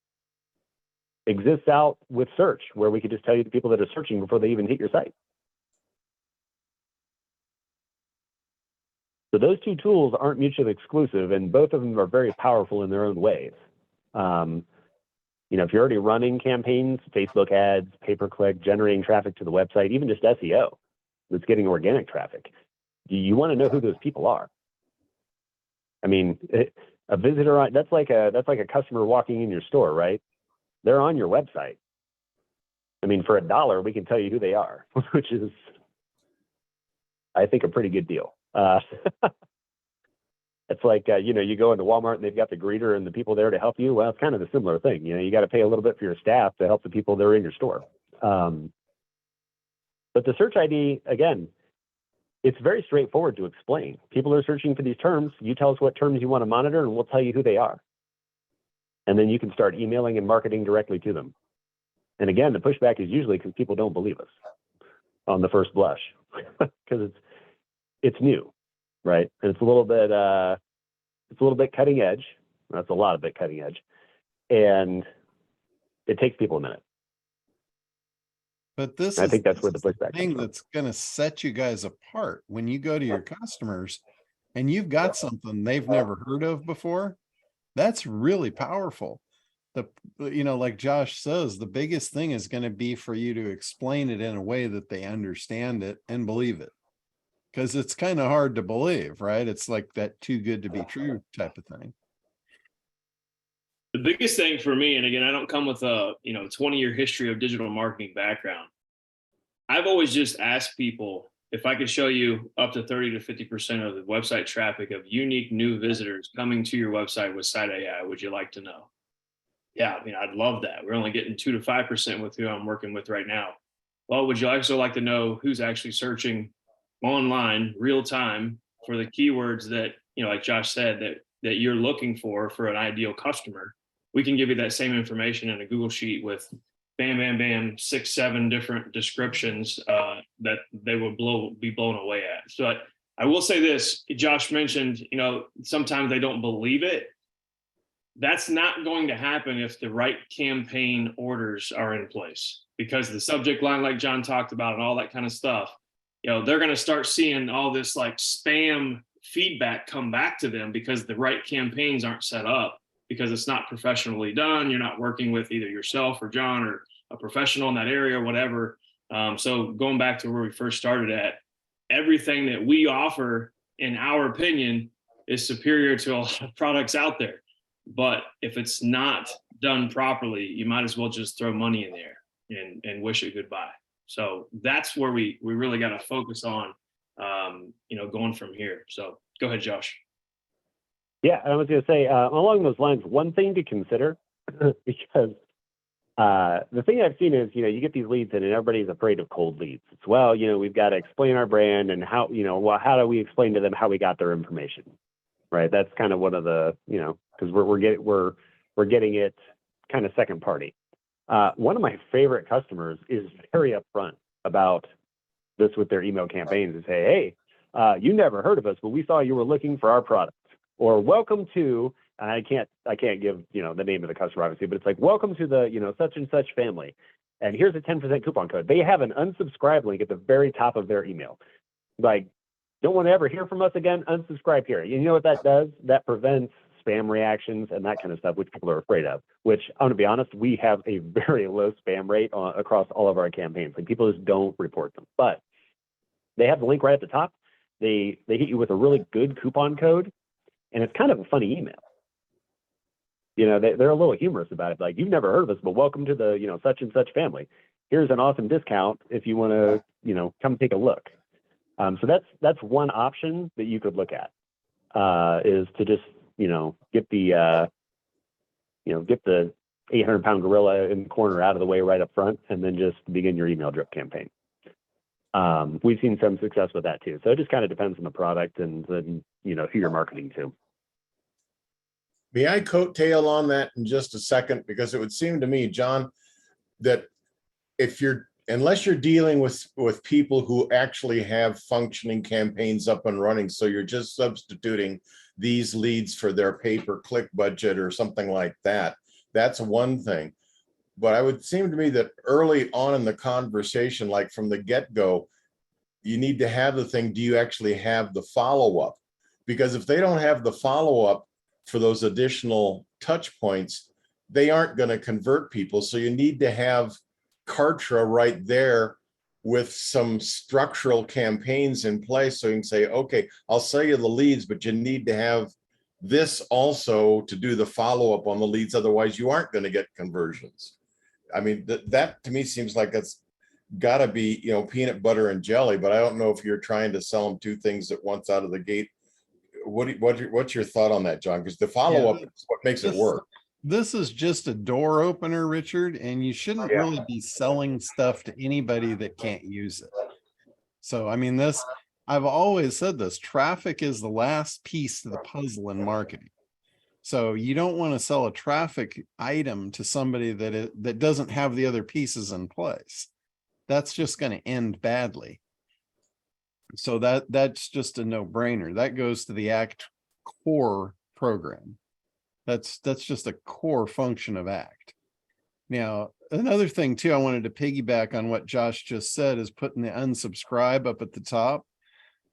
[SPEAKER 6] exists out with search where we could just tell you the people that are searching before they even hit your site. So those two tools aren't mutually exclusive, and both of them are very powerful in their own ways. You know, if you're already running campaigns, Facebook ads, pay-per-click, generating traffic to the website, even just SEO, that's getting organic traffic, you want to know who those people are. I mean, a visitor, that's like a customer walking in your store, right? They're on your website. I mean, for $1, we can tell you who they are, which is, I think, a pretty good deal. It's like, you know, you go into Walmart and they've got the greeter and the people there to help you. Well, it's kind of a similar thing. You know, you got to pay a little bit for your staff to help the people that are in your store. But the search ID, again, it's very straightforward to explain. People are searching for these terms. You tell us what terms you want to monitor and we'll tell you who they are. And then you can start emailing and marketing directly to them. And again, the pushback is usually because people don't believe us on the first blush because it's new. Right. And it's a little bit cutting edge. That's a lot of bit cutting edge. And it takes people a minute.
[SPEAKER 1] But this
[SPEAKER 6] I
[SPEAKER 1] is,
[SPEAKER 6] think that's
[SPEAKER 1] this
[SPEAKER 6] where the
[SPEAKER 1] is the
[SPEAKER 6] pushback
[SPEAKER 1] thing
[SPEAKER 6] comes from.
[SPEAKER 1] that's going to set you guys apart when you go to your customers and you've got something they've never heard of before. That's really powerful. You know, like Josh says, the biggest thing is going to be for you to explain it in a way that they understand it and believe it. Because it's kind of hard to believe, right? It's like that too good to be true type of thing.
[SPEAKER 4] The biggest thing for me, and again, I don't come with a 20-year history of digital marketing background. I've always just asked people if I could show you up to 30 to 50% of the website traffic of unique new visitors coming to your website with Site AI. Would you like to know? Yeah, I mean, I'd love that. We're only getting 2 to 5% with who I'm working with right now. Well, would you also like to know who's actually searching online real time for the keywords that, you know, like Josh said, that you're looking for an ideal customer? We can give you that same information in a Google sheet with bam, 6, 7 different descriptions that they will be blown away at. So I will say this, Josh mentioned, you know, sometimes they don't believe it. That's not going to happen if the right campaign orders are in place, because the subject line, like John talked about, and all that kind of stuff, you know, they're going to start seeing all this like spam feedback come back to them because the right campaigns aren't set up, because it's not professionally done. You're not working with either yourself or John or a professional in that area or whatever. So going back to where we first started at, everything that we offer, in our opinion, is superior to a lot of products out there. But if it's not done properly, you might as well just throw money in there and wish it goodbye. So that's where we really got to focus on, going from here. So go ahead, Josh.
[SPEAKER 6] Yeah, I was going to say, along those lines, one thing to consider, because the thing I've seen is, you get these leads and everybody's afraid of cold leads. It's, well, we've got to explain our brand and how, how do we explain to them how we got their information, right? That's kind of one of the, because we're getting it kind of second party. One of my favorite customers is very upfront about this with their email campaigns and say, hey, you never heard of us, but we saw you were looking for our product, or welcome to, and I can't give, the name of the customer obviously, but it's like, welcome to the, such and such family. And here's a 10% coupon code. They have an unsubscribe link at the very top of their email. Like, don't want to ever hear from us again? Unsubscribe here. You know what that does? That prevents spam reactions and that kind of stuff, which people are afraid of, which I'm gonna be honest, we have a very low spam rate across all of our campaigns. Like, people just don't report them, but they have the link right at the top. They hit you with a really good coupon code, and it's kind of a funny email. They're a little humorous about it. Like, you've never heard of us, but welcome to the, such and such family. Here's an awesome discount if you want to, come take a look. So that's one option that you could look at, is to just, get the 800-pound gorilla in the corner out of the way right up front, and then just begin your email drip campaign. We've seen some success with that too. So it just kind of depends on the product and then, who you're marketing to.
[SPEAKER 3] May I coattail on that in just a second? Because it would seem to me, John, that unless you're dealing with people who actually have functioning campaigns up and running, so you're just substituting these leads for their pay-per-click budget or something like that, that's one thing. But I would seem to me that early on in the conversation, like from the get-go, you need to have the thing, do you actually have the follow-up? Because if they don't have the follow-up for those additional touch points, they aren't going to convert people. So you need to have Kartra right there with some structural campaigns in place, so you can say, okay, I'll sell you the leads, but you need to have this also to do the follow-up on the leads. Otherwise, you aren't going to get conversions. I mean, that to me seems like it's got to be, peanut butter and jelly, but I don't know if you're trying to sell them two things at once out of the gate. What's your thought on that, John? Because the follow-up is what makes it work.
[SPEAKER 1] This is just a door opener, Richard, and you shouldn't really be selling stuff to anybody that can't use it. So, I mean, I've always said this, traffic is the last piece to the puzzle in marketing. So you don't want to sell a traffic item to somebody that doesn't have the other pieces in place. That's just going to end badly. So that's just a no-brainer. That goes to the ACT core program. That's just a core function of ACT. Now, another thing too, I wanted to piggyback on what Josh just said, is putting the unsubscribe up at the top.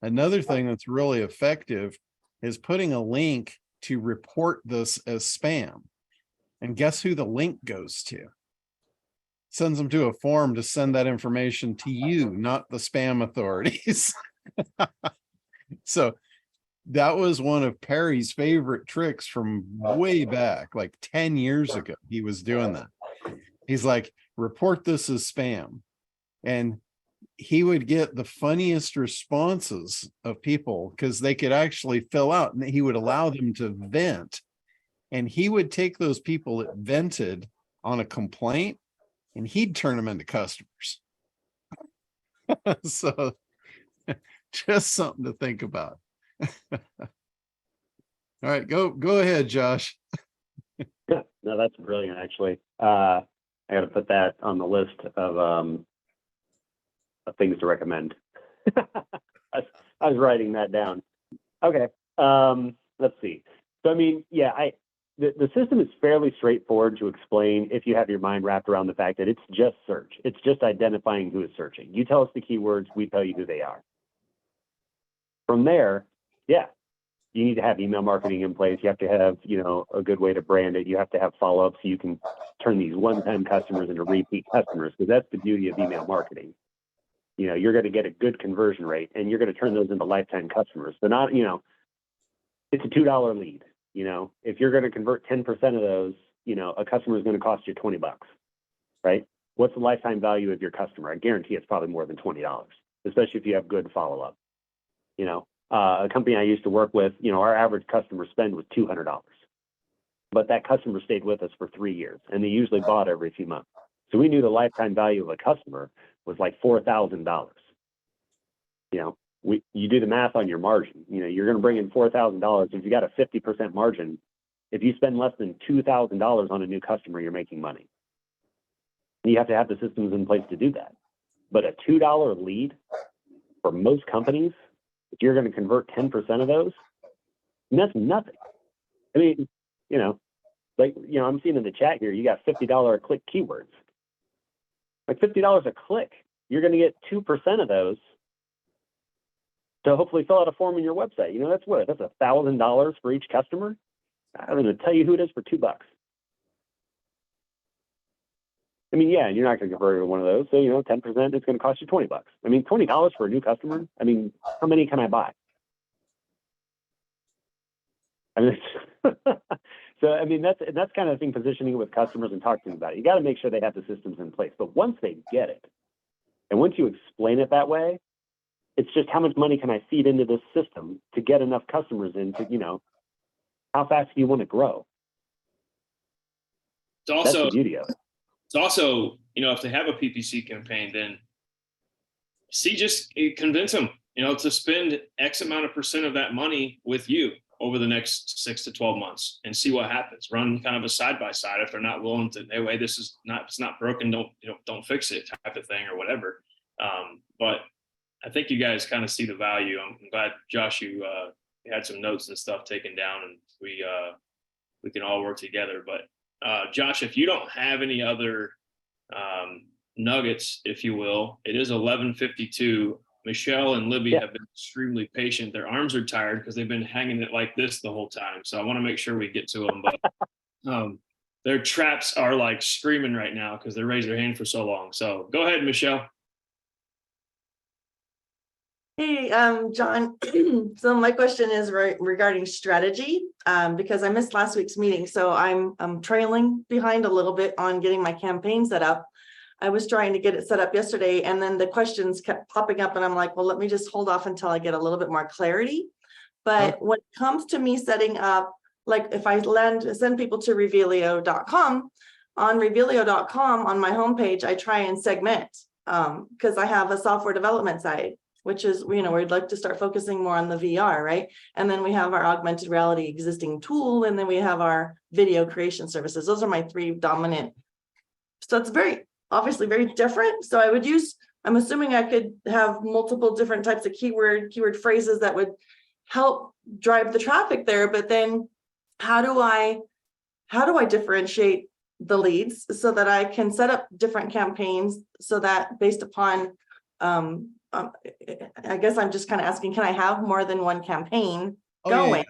[SPEAKER 1] Another thing that's really effective is putting a link to report this as spam. And guess who the link goes to? Sends them to a form to send that information to you, not the spam authorities. So that was one of Perry's favorite tricks from way back, like 10 years ago. He was doing that. He's like, report this as spam. And he would get the funniest responses of people because they could actually fill out, and he would allow them to vent. And he would take those people that vented on a complaint and he'd turn them into customers. So just something to think about. All right, go ahead, Josh.
[SPEAKER 6] Yeah, no, that's brilliant, actually. I got to put that on the list of things to recommend. I was writing that down. Okay, let's see. So, I mean, yeah, the system is fairly straightforward to explain if you have your mind wrapped around the fact that it's just search. It's just identifying who is searching. You tell us the keywords, we tell you who they are. From there, yeah, you need to have email marketing in place. You have to have, a good way to brand it. You have to have follow-up so you can turn these one-time customers into repeat customers, because that's the beauty of email marketing. You're going to get a good conversion rate, and you're going to turn those into lifetime customers. So not, it's a $2 lead. If you're going to convert 10% of those, a customer is going to cost you $20, right? what's the lifetime value of your customer? I guarantee it's probably more than $20, especially if you have good follow-up. You know, a company I used to work with, you know, our average customer spend was $200, but that customer stayed with us for 3 years, and they usually bought every few months. So we knew the lifetime value of a customer was like $4,000. You know, you do the math on your margin. You know, you're going to bring in $4,000. If you got a 50% margin, if you spend less than $2,000 on a new customer, you're making money. You have to have the systems in place to do that. But a $2 lead for most companies, if you're going to convert 10% of those, that's nothing. I mean, you know, like, you know, I'm seeing in the chat here, you got $50 a click keywords. Like $50 a click, you're going to get 2% of those to hopefully fill out a form in your website. You know, that's what? That's $1,000 for each customer. I'm going to tell you who it is for $2. I mean, yeah, you're not going to convert every one of those. So, you know, 10%, it's going to cost you $20. I mean, $20 for a new customer. I mean, how many can I buy? I mean, so, I mean, that's kind of the thing, positioning it with customers and talking about it. You got to make sure they have the systems in place. But once they get it, and once you explain it that way, it's just how much money can I feed into this system to get enough customers in to, you know, how fast do you want to grow?
[SPEAKER 4] It's also,
[SPEAKER 6] that's the beauty of it.
[SPEAKER 4] It's also, you know, if they have a PPC campaign, then just convince them, you know, to spend X amount of % of that money with you over the next 6 to 12 months and see what happens. Run kind of a side by side. If they're not willing to, hey, wait, it's not broken, don't fix it type of thing or whatever. But I think you guys kind of see the value. I'm glad, Josh, you had some notes and stuff taken down, and we can all work together. But Josh, if you don't have any other nuggets, if you will, it is 11:52. Michelle and Libby have been extremely patient. Their arms are tired because they've been hanging it like this the whole time. So I want to make sure we get to them. But their traps are like screaming right now because they raised their hand for so long. So go ahead, Michelle.
[SPEAKER 7] Hey, John. So my question is regarding strategy, because I missed last week's meeting. So I'm trailing behind a little bit on getting my campaign set up. I was trying to get it set up yesterday, and then the questions kept popping up, and I'm like, well, let me just hold off until I get a little bit more clarity. But when it comes to me setting up, like if I send people to Revealio.com, on Revealio.com on my homepage, I try and segment because I have a software development side, which is, you know, we'd like to start focusing more on the VR, right? And then we have our augmented reality existing tool, and then we have our video creation services. Those are my 3 dominant. So it's obviously very different. So I'm assuming I could have multiple different types of keyword phrases that would help drive the traffic there. But then how do I differentiate the leads so that I can set up different campaigns so that based upon, I guess I'm just kind of asking, can I have more than one campaign going?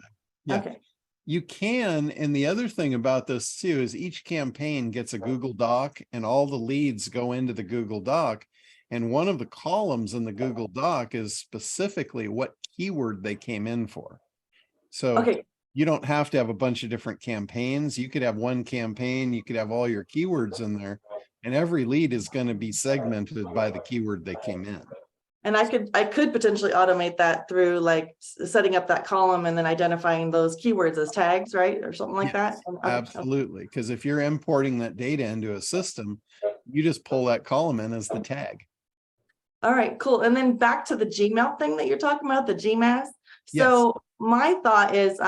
[SPEAKER 1] Yeah.
[SPEAKER 7] Okay.
[SPEAKER 1] You can, and the other thing about this too is each campaign gets a Google Doc, and all the leads go into the Google Doc. And one of the columns in the Google Doc is specifically what keyword they came in for. So you don't have to have a bunch of different campaigns. You could have one campaign, you could have all your keywords in there, and every lead is going to be segmented by the keyword they came in.
[SPEAKER 7] And I could potentially automate that through like setting up that column and then identifying those keywords as tags, right? Or something like that.
[SPEAKER 1] Absolutely. Because if you're importing that data into a system, you just pull that column in as the tag.
[SPEAKER 7] All right, cool. And then back to the Gmail thing that you're talking about, the Gmass. So my thought is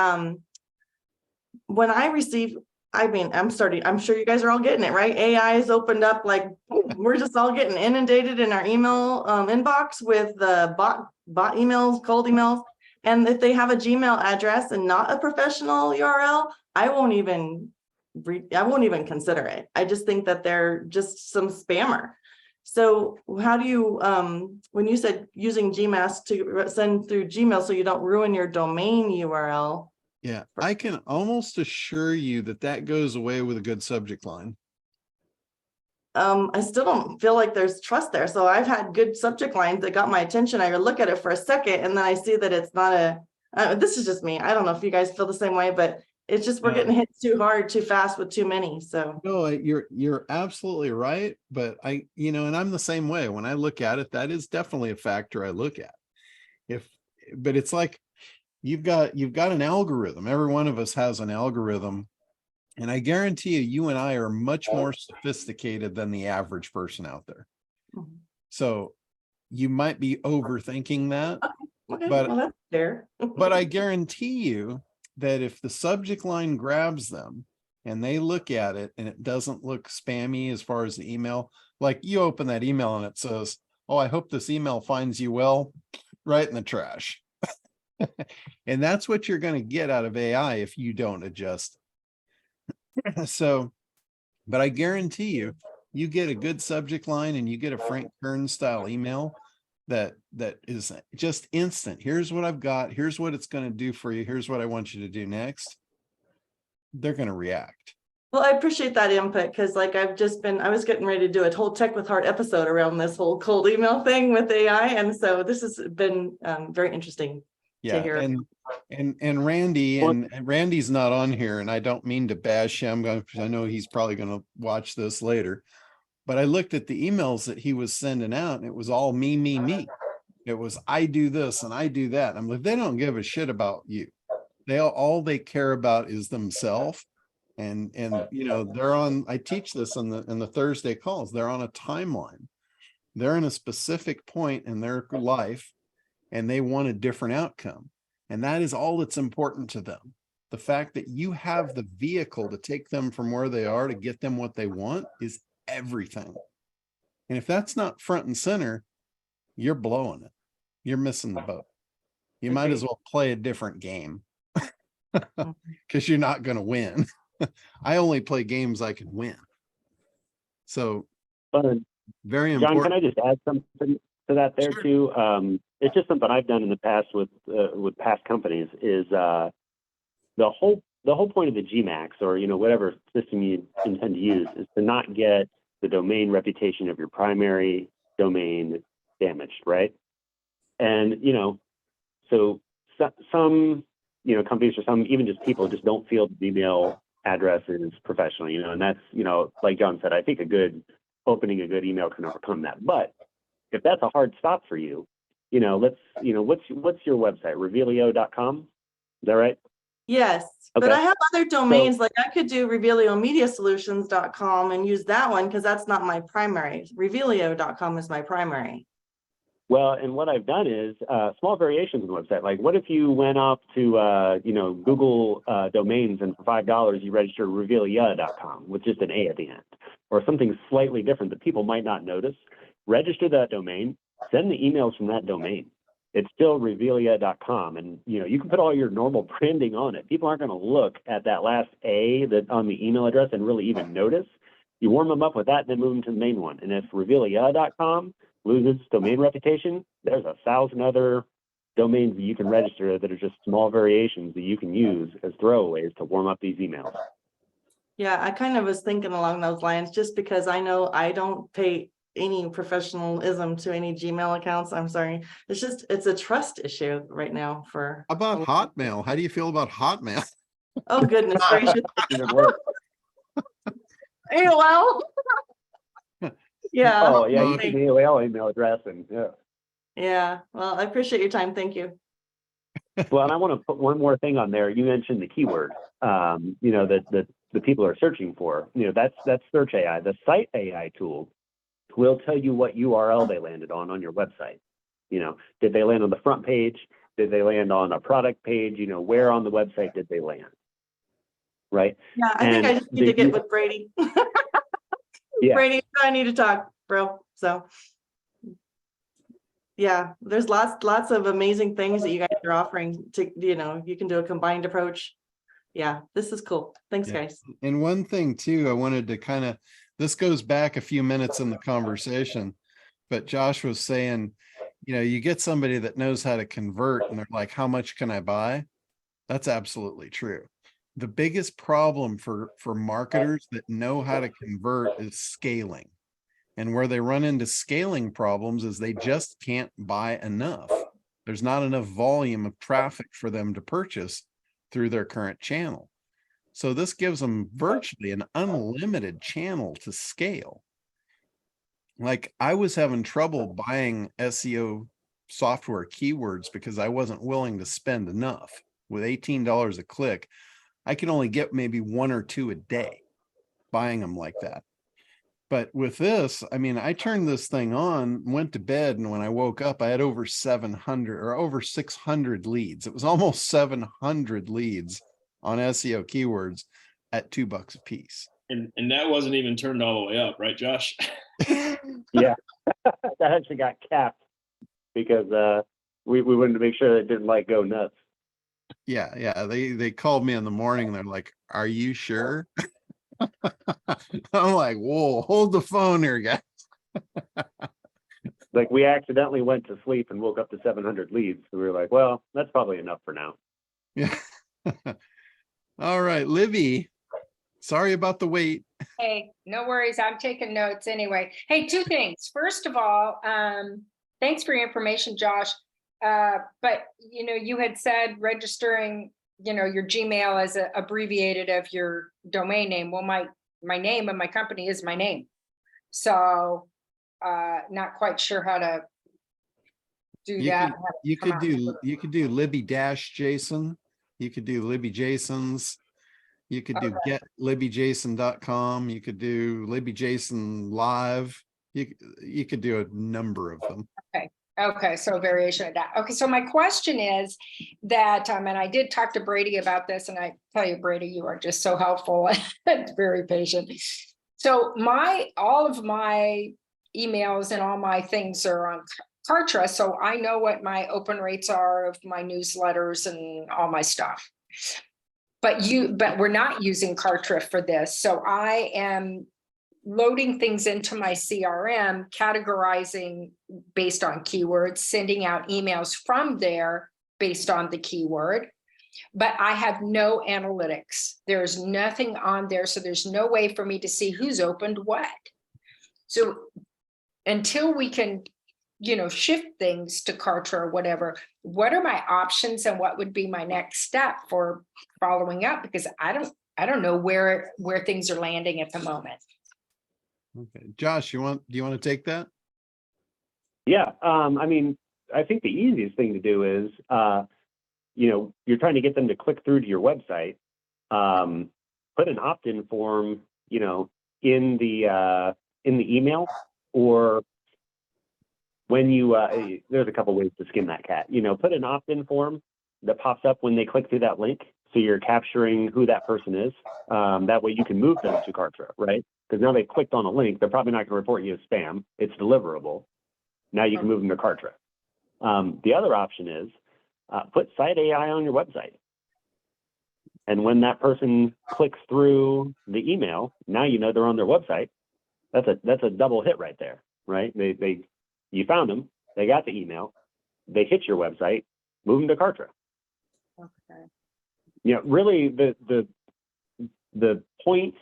[SPEAKER 7] when I receive, I'm sure you guys are all getting it, right? AI has opened up, like we're just all getting inundated in our email inbox with the bot emails, cold emails. And if they have a Gmail address and not a professional URL, I won't even consider it. I just think that they're just some spammer. So how do you, when you said using Gmass to send through Gmail so you don't ruin your domain URL?
[SPEAKER 1] Yeah, I can almost assure you that goes away with a good subject line.
[SPEAKER 7] I still don't feel like there's trust there. So I've had good subject lines that got my attention. I look at it for a second and then I see that it's not this is just me. I don't know if you guys feel the same way, but It's just we're getting hit too hard, too fast with too many. So
[SPEAKER 1] No, you're absolutely right. But and I'm the same way. When I look at it, that is definitely a factor I look at. But it's like you've got an algorithm. Every one of us has an algorithm. And I guarantee you and I are much more sophisticated than the average person out there.
[SPEAKER 7] Mhm.
[SPEAKER 1] So you might be overthinking that,
[SPEAKER 7] okay,
[SPEAKER 1] but
[SPEAKER 7] well, that's fair.
[SPEAKER 1] but I guarantee you that if the subject line grabs them and they look at it and it doesn't look spammy as far as the email, like you open that email and it says, "Oh, I hope this email finds you well," right in the trash. And that's what you're going to get out of AI if you don't adjust. So, but I guarantee you, you get a good subject line and you get a Frank Kern style email that is just instant. Here's what I've got. Here's what it's going to do for you. Here's what I want you to do next. They're going to react.
[SPEAKER 7] Well, I appreciate that input because like I was getting ready to do a whole Tech with Heart episode around this whole cold email thing with AI. And so this has been very interesting to hear.
[SPEAKER 1] And Randy, and Randy's not on here, and I don't mean to bash him because I know he's probably going to watch this later. But I looked at the emails that he was sending out, and it was all me, me, me. It was, I do this and I do that. I'm like, they don't give a shit about you. All they care about is themselves. And they're on, I teach this in the Thursday calls. They're on a timeline. They're in a specific point in their life and they want a different outcome. And that is all that's important to them. The fact that you have the vehicle to take them from where they are to get them what they want is everything. And if that's not front and center, you're blowing it. You're missing the boat. You might as well play a different game because you're not going to win. I only play games I can win. So very important.
[SPEAKER 6] John, can I just add something to that there too? It's just something I've done in the past with past companies is the whole point of the Gmass or whatever system you intend to use is to not get the domain reputation of your primary domain damaged, right? And so some companies or some even just people just don't feel the email address is professional, and that's like John said, I think opening a good email can overcome that. But if that's a hard stop for you, what's your website? Revealio.com? Is that right?
[SPEAKER 7] Yes,
[SPEAKER 6] okay.
[SPEAKER 7] But I have other domains, like I could do RevealioMediaSolutions.com and use that one because that's not my primary. Revealio.com is my primary.
[SPEAKER 6] Well, and what I've done is small variations on the website. Like, what if you went up to Google domains and for $5 you registered Revealia.com with just an A at the end, or something slightly different that people might not notice? Register that domain, send the emails from that domain. It's still Revealia.com, and you can put all your normal branding on it. People aren't going to look at that last A that on the email address and really even notice. You warm them up with that, and then move them to the main one. And if Revealia.com loses domain reputation, there's 1,000 other domains that you can register that are just small variations that you can use as throwaways to warm up these emails.
[SPEAKER 7] Yeah, I kind of was thinking along those lines just because I know I don't pay any professionalism to any Gmail accounts. I'm sorry. It's a trust issue right now for.
[SPEAKER 1] How about Hotmail? How do you feel about Hotmail?
[SPEAKER 7] Oh, goodness gracious. AOL. Yeah.
[SPEAKER 6] Oh, yeah. You can AOL email address and yeah.
[SPEAKER 7] Yeah. Well, I appreciate your time. Thank you.
[SPEAKER 6] Well, and I want to put one more thing on there. You mentioned the keyword, that the people are searching for. That's Search AI. The Site AI tool will tell you what URL they landed on your website. Did they land on the front page? Did they land on a product page? Where on the website did they land? Right?
[SPEAKER 7] Yeah, I think I just need to get with Brady.
[SPEAKER 6] Yeah.
[SPEAKER 7] Brady, I need to talk, bro. So yeah, there's lots of amazing things that you guys are offering to, you can do a combined approach. Yeah, this is cool. Thanks, guys.
[SPEAKER 1] And one thing too, I wanted to this goes back a few minutes in the conversation, but Josh was saying, you get somebody that knows how to convert and they're like, how much can I buy? That's absolutely true. The biggest problem for marketers that know how to convert is scaling. And where they run into scaling problems is they just can't buy enough. There's not enough volume of traffic for them to purchase through their current channel. So this gives them virtually an unlimited channel to scale. Like I was having trouble buying SEO software keywords because I wasn't willing to spend enough. With $18 a click, I can only get maybe 1 or 2 a day buying them like that. But with this, I mean, I turned this thing on, went to bed, and when I woke up, I had over 700 or over 600 leads. It was almost 700 leads on SEO keywords at $2 a piece.
[SPEAKER 4] And that wasn't even turned all the way up, right, Josh?
[SPEAKER 6] Yeah, that actually got capped because we wanted to make sure it didn't like go nuts.
[SPEAKER 1] Yeah. They called me in the morning and they're like, "Are you sure?" I'm like, "Whoa, hold the phone here, guys."
[SPEAKER 6] Like we accidentally went to sleep and woke up to 700 leads. So we were like, well, that's probably enough for now.
[SPEAKER 1] Yeah. All right, Libby. Sorry about the wait.
[SPEAKER 8] Hey, no worries. I'm taking notes anyway. Hey, 2 things. First of all, thanks for your information, Josh. But you had said registering, your Gmail as a abbreviated of your domain name. Well, my name and my company is my name. So not quite sure how to do that.
[SPEAKER 1] You could do Libby-Jason. You could do Libby Jasons. You could do getlibbyjason.com. You could do Libby Jason Live. You could do a number of them.
[SPEAKER 8] Okay, so variation of that. Okay, so my question is that, and I did talk to Brady about this, and I tell you, Brady, you are just so helpful and very patient. So all of my emails and all my things are on Kartra, so I know what my open rates are of my newsletters and all my stuff. But we're not using Kartra for this. So I am loading things into my CRM, categorizing based on keywords, sending out emails from there based on the keyword. But I have no analytics. There's nothing on there. So there's no way for me to see who's opened what. So until we can, shift things to Kartra or whatever, what are my options and what would be my next step for following up? Because I don't know where things are landing at the moment.
[SPEAKER 1] Okay, Josh, do you want to take that?
[SPEAKER 6] Yeah, I mean, I think the easiest thing to do is, you're trying to get them to click through to your website. Put an opt-in form, in the email, or when you there's a couple ways to skin that cat. Put an opt-in form that pops up when they click through that link, so you're capturing who that person is. That way you can move them to Kartra, right? Because now they clicked on a link, they're probably not going to report you as spam. It's deliverable. Now you can move them to Kartra. The other option is put Site AI on your website. And when that person clicks through the email, now they're on their website. That's a double hit right there, right? You found them, they got the email, they hit your website, move them to Kartra.
[SPEAKER 8] Okay.
[SPEAKER 6] Really the point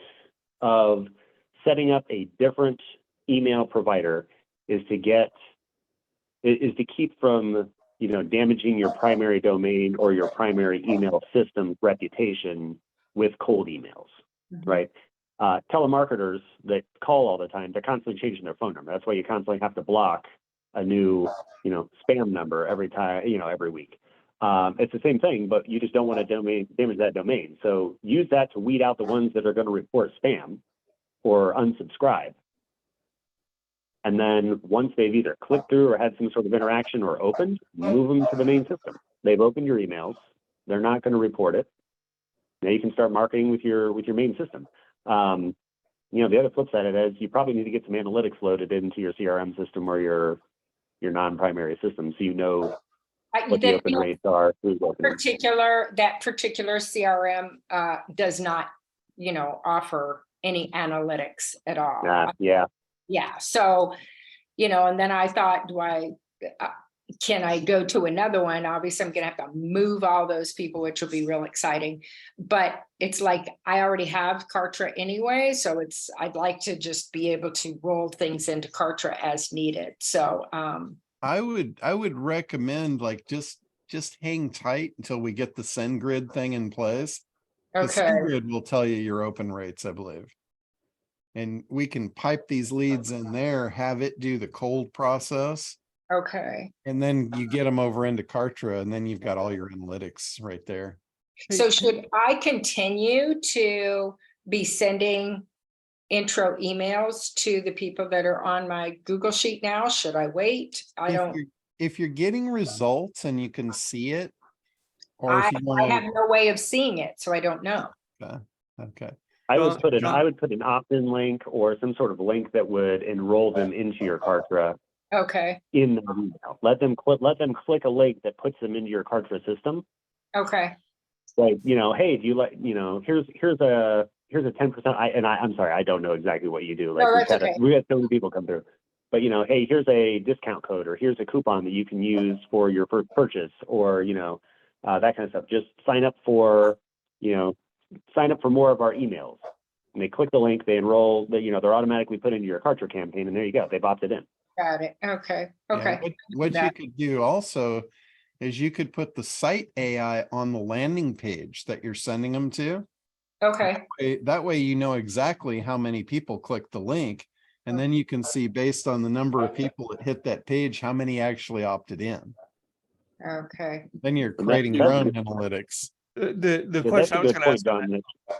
[SPEAKER 6] of setting up a different email provider is to keep from damaging your primary domain or your primary email system reputation with cold emails, right? Telemarketers that call all the time, they're constantly changing their phone number. That's why you constantly have to block a new spam number every time, every week. It's the same thing, but you just don't want to damage that domain. So use that to weed out the ones that are going to report spam or unsubscribe. And then once they've either clicked through or had some sort of interaction or opened, move them to the main system. They've opened your emails. They're not going to report it. Now you can start marketing with your main system. The other flip side of that is you probably need to get some analytics loaded into your CRM system or your non-primary system, so what the open rates are.
[SPEAKER 8] That particular CRM does not, offer any analytics at all. Yeah. So, and then I thought, can I go to another one? Obviously, I'm going to have to move all those people, which will be real exciting. But it's like I already have Kartra anyway, so I'd like to just be able to roll things into Kartra as needed. So
[SPEAKER 1] I would recommend just hang tight until we get the SendGrid thing in place. The
[SPEAKER 8] Okay,
[SPEAKER 1] SendGrid will tell you your open rates, I believe. And we can pipe these leads in there, have it do the cold process,
[SPEAKER 8] okay.
[SPEAKER 1] and then you get them over into Kartra, and then you've got all your analytics right there.
[SPEAKER 8] So should I continue to be sending intro emails to the people that are on my Google Sheet now? Should I wait?
[SPEAKER 1] If you're getting results and you can see it, or
[SPEAKER 8] I
[SPEAKER 1] if you want
[SPEAKER 8] have no way of seeing it, so I don't know.
[SPEAKER 1] to, okay.
[SPEAKER 6] I would put
[SPEAKER 2] John-
[SPEAKER 6] I would put an opt-in link or some sort of link that would enroll them into your Kartra
[SPEAKER 8] Okay,
[SPEAKER 6] in the email. Let them click a link that puts them into your Kartra system.
[SPEAKER 8] okay,
[SPEAKER 6] Like, hey, do you like, here's a 10%. I'm sorry, I don't know exactly what you do. Like
[SPEAKER 8] No, that's okay.
[SPEAKER 6] we had so many people come through. But hey, here's a discount code, or here's a coupon that you can use for your first purchase, or that kind of stuff. Just sign up for more of our emails. And they click the link, they enroll, they're automatically put into your Kartra campaign, and there you go. They've opted in.
[SPEAKER 8] got it. Okay,
[SPEAKER 1] Yeah,
[SPEAKER 8] okay.
[SPEAKER 1] what you
[SPEAKER 8] That-
[SPEAKER 1] could do also is you could put the site AI on the landing page that you're sending them to.
[SPEAKER 8] Okay,
[SPEAKER 1] That way you know exactly how many people clicked the link, and then you can see based on the number of people that hit that page, how many actually opted in.
[SPEAKER 8] okay.
[SPEAKER 1] Then you're
[SPEAKER 6] And
[SPEAKER 1] creating your
[SPEAKER 6] that's-
[SPEAKER 1] own analytics.
[SPEAKER 9] The
[SPEAKER 6] Yeah,
[SPEAKER 9] question I was
[SPEAKER 6] that's a
[SPEAKER 9] going
[SPEAKER 6] good
[SPEAKER 9] to
[SPEAKER 6] point,
[SPEAKER 9] ask on that,
[SPEAKER 6] John.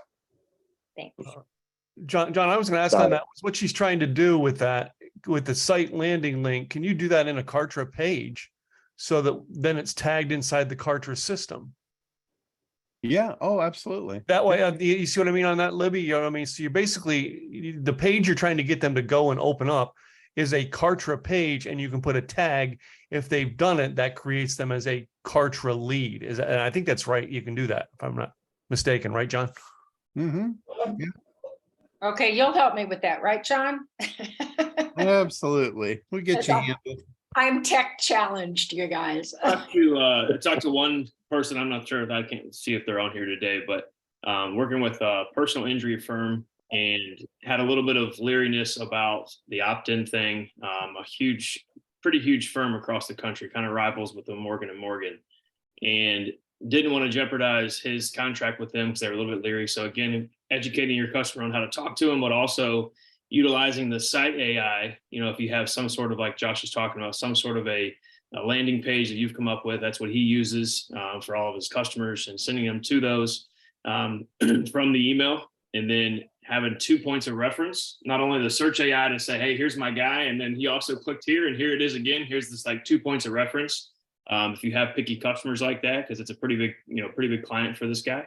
[SPEAKER 8] Thanks.
[SPEAKER 9] John, I was going to ask on
[SPEAKER 6] Sorry.
[SPEAKER 9] that was what she's trying to do with that, with the site landing link. Can you do that in a Kartra page so that then it's tagged inside the Kartra system?
[SPEAKER 1] Yeah. Oh, absolutely.
[SPEAKER 9] That way, you see what I mean on that, Libby? You know what I mean? So you're basically, the page you're trying to get them to go and open up is a Kartra page, and you can put a tag. If they've done it, that creates them as a Kartra lead. And I think that's right. You can do that if I'm not mistaken, right, John?
[SPEAKER 1] Mm-hmm.
[SPEAKER 8] Okay, you'll help me with that, right, John?
[SPEAKER 1] Absolutely. We'll get you
[SPEAKER 8] Yes,
[SPEAKER 1] handled.
[SPEAKER 8] I'm tech challenged, you guys.
[SPEAKER 4] Talked to one person. I'm not sure if I can see if they're on here today, but working with a personal injury firm, and had a little bit of leeriness about the opt-in thing. Pretty huge firm across the country, kind of rivals with the Morgan & Morgan, and didn't want to jeopardize his contract with them because they were a little bit leery. So again, educating your customer on how to talk to them, but also utilizing the site AI. If you have some sort of, like Josh is talking about, some sort of a landing page that you've come up with, that's what he uses for all of his customers, and sending them to those from the email, and then having 2 points of reference, not only the search AI to say, hey, here's my guy, and then he also clicked here, and here it is again. Here's this 2 points of reference. If you have picky customers like that, because it's a pretty big client for this guy.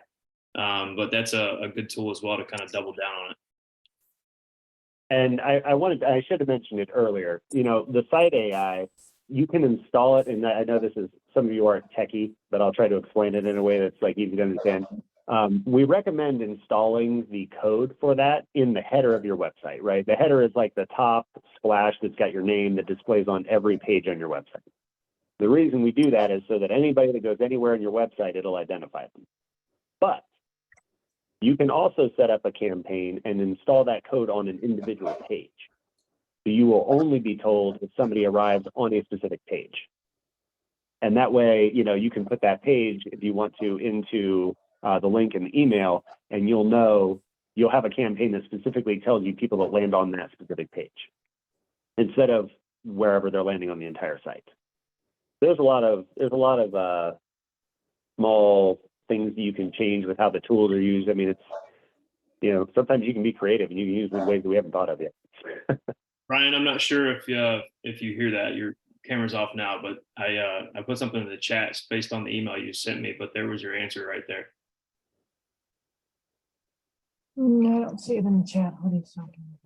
[SPEAKER 4] But that's a good tool as well to kind of double down on it.
[SPEAKER 6] And I should have mentioned it earlier. The site AI, you can install it, and I know some of you aren't techie, but I'll try to explain it in a way that's easy to understand. We recommend installing the code for that in the header of your website, right? The header is like the top splash that's got your name that displays on every page on your website. The reason we do that is so that anybody that goes anywhere on your website, it'll identify them. But you can also set up a campaign and install that code on an individual page. So you will only be told if somebody arrives on a specific page. And that way, you can put that page, if you want to, into the link in the email, and you'll have a campaign that specifically tells you people that land on that specific page, instead of wherever they're landing on the entire site. There's a lot of small things that you can change with how the tools are used. I mean, it's sometimes you can be creative and you can use them in ways that we haven't thought of yet.
[SPEAKER 4] Brian, I'm not sure if you hear that. Your camera's off now, but I put something in the chat based on the email you sent me, but there was your answer right there.
[SPEAKER 10] No, I don't see it in the chat. What are you talking about?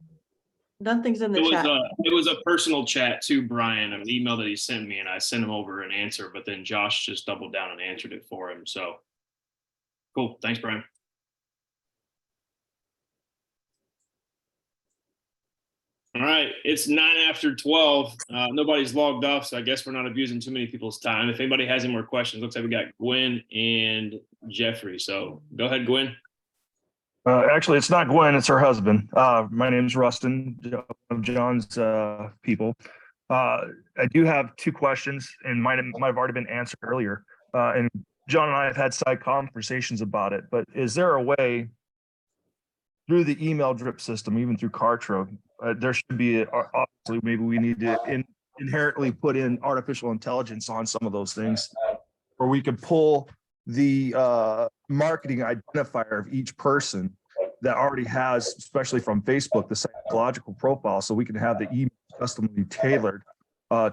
[SPEAKER 7] Nothing's in the
[SPEAKER 4] It
[SPEAKER 7] chat.
[SPEAKER 4] was a personal chat to Brian, an email that he sent me, and I sent him over an answer, but then Josh just doubled down and answered it for him. So cool. Thanks, Brian. All right, it's 9 after 12. Nobody's logged off, so I guess we're not abusing too many people's time. If anybody has any more questions, looks like we got Gwen and Jeffrey. So go ahead, Gwen.
[SPEAKER 11] Actually, it's not Gwen, it's her husband. My name is Rustin, of John's people. I do have two questions, and might have already been answered earlier. And John and I have had side conversations about it, but is there a way through the email drip system, even through Kartra, there should be, obviously, maybe we need to inherently put in artificial intelligence on some of those things, where we could pull the marketing identifier of each person that already has, especially from Facebook, the psychological profile, so we can have the email customly tailored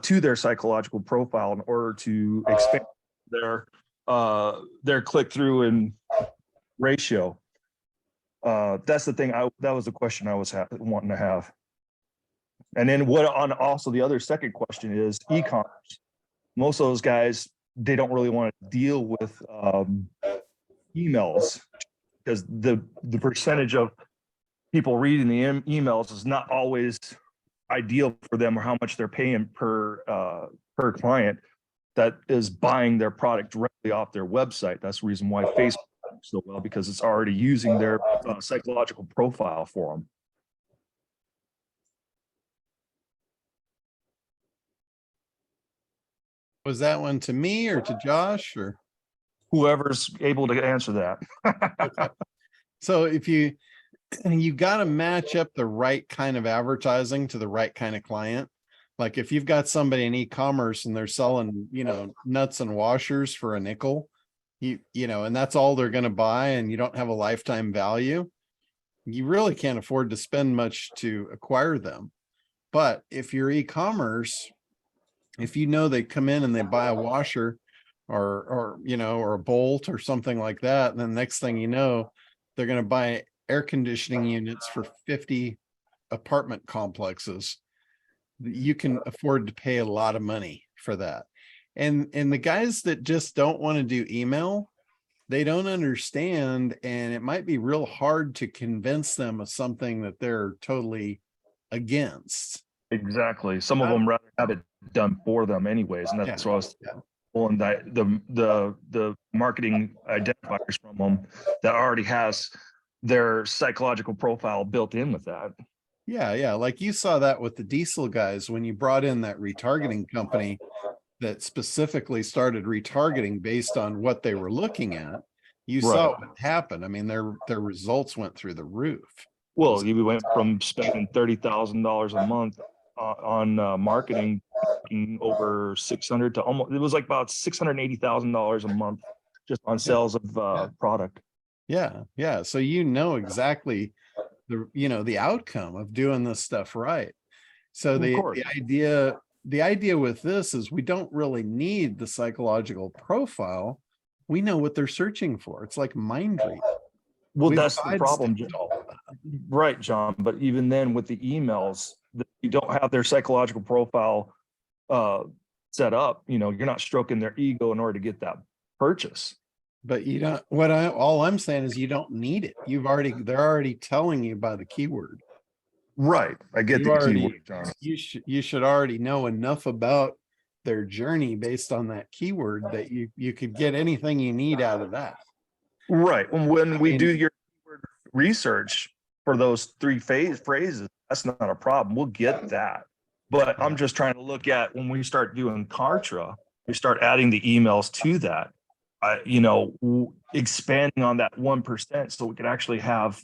[SPEAKER 11] to their psychological profile in order to expand their click-through and ratio. That's the thing. That was the question I was wanting to have. And then what on also the other second question is e-commerce. Most of those guys, they don't really want to deal with emails because the percentage of people reading the emails is not always ideal for them, or how much they're paying per client that is buying their product directly off their website. That's the reason why Facebook works so well, because it's already using their psychological profile for them.
[SPEAKER 1] Was that one to me or to Josh or?
[SPEAKER 11] Whoever's able to answer that.
[SPEAKER 1] Okay. So if you got to match up the right kind of advertising to the right kind of client. Like if you've got somebody in e-commerce and they're selling, nuts and washers for a nickel, and that's all they're going to buy, and you don't have a lifetime value, you really can't afford to spend much to acquire them. But if you're e-commerce, if they come in and they buy a washer or a bolt or something like that, and then the next thing you know, they're going to buy air conditioning units for 50 apartment complexes, you can afford to pay a lot of money for that. And the guys that just don't want to do email, they don't understand, and it might be real hard to convince them of something that they're totally against.
[SPEAKER 11] Exactly. Some of them rather have it done for them anyways, and that's what I was pulling the marketing identifiers from them that already has their psychological profile built in with that.
[SPEAKER 1] Yeah. Like you saw that with the diesel guys when you brought in that retargeting company that specifically started retargeting based on what they were looking at. You saw what happened. I mean, their results went through the roof.
[SPEAKER 11] Well, we went from spending $30,000 a month on marketing over 600 to almost, it was like about $680,000 a month just on sales of product.
[SPEAKER 1] Yeah. So exactly the outcome of doing this stuff right. So the idea with this is we don't really need the psychological profile. We know what they're searching for. It's like mind reading.
[SPEAKER 11] Well, that's the problem, right, John? But even then, with the emails, you don't have their psychological profile set up. You're not stroking their ego in order to get that purchase.
[SPEAKER 1] But you don't. All I'm saying is you don't need it. They're already telling you by the keyword.
[SPEAKER 11] Right. I get the keyword, John.
[SPEAKER 1] You should already know enough about their journey based on that keyword that you could get anything you need out of that.
[SPEAKER 11] Right. When we do your research for those three phrases, that's not a problem. We'll get that. But I'm just trying to look at when we start doing Kartra, we start adding the emails to that, expanding on that 1% so we can actually have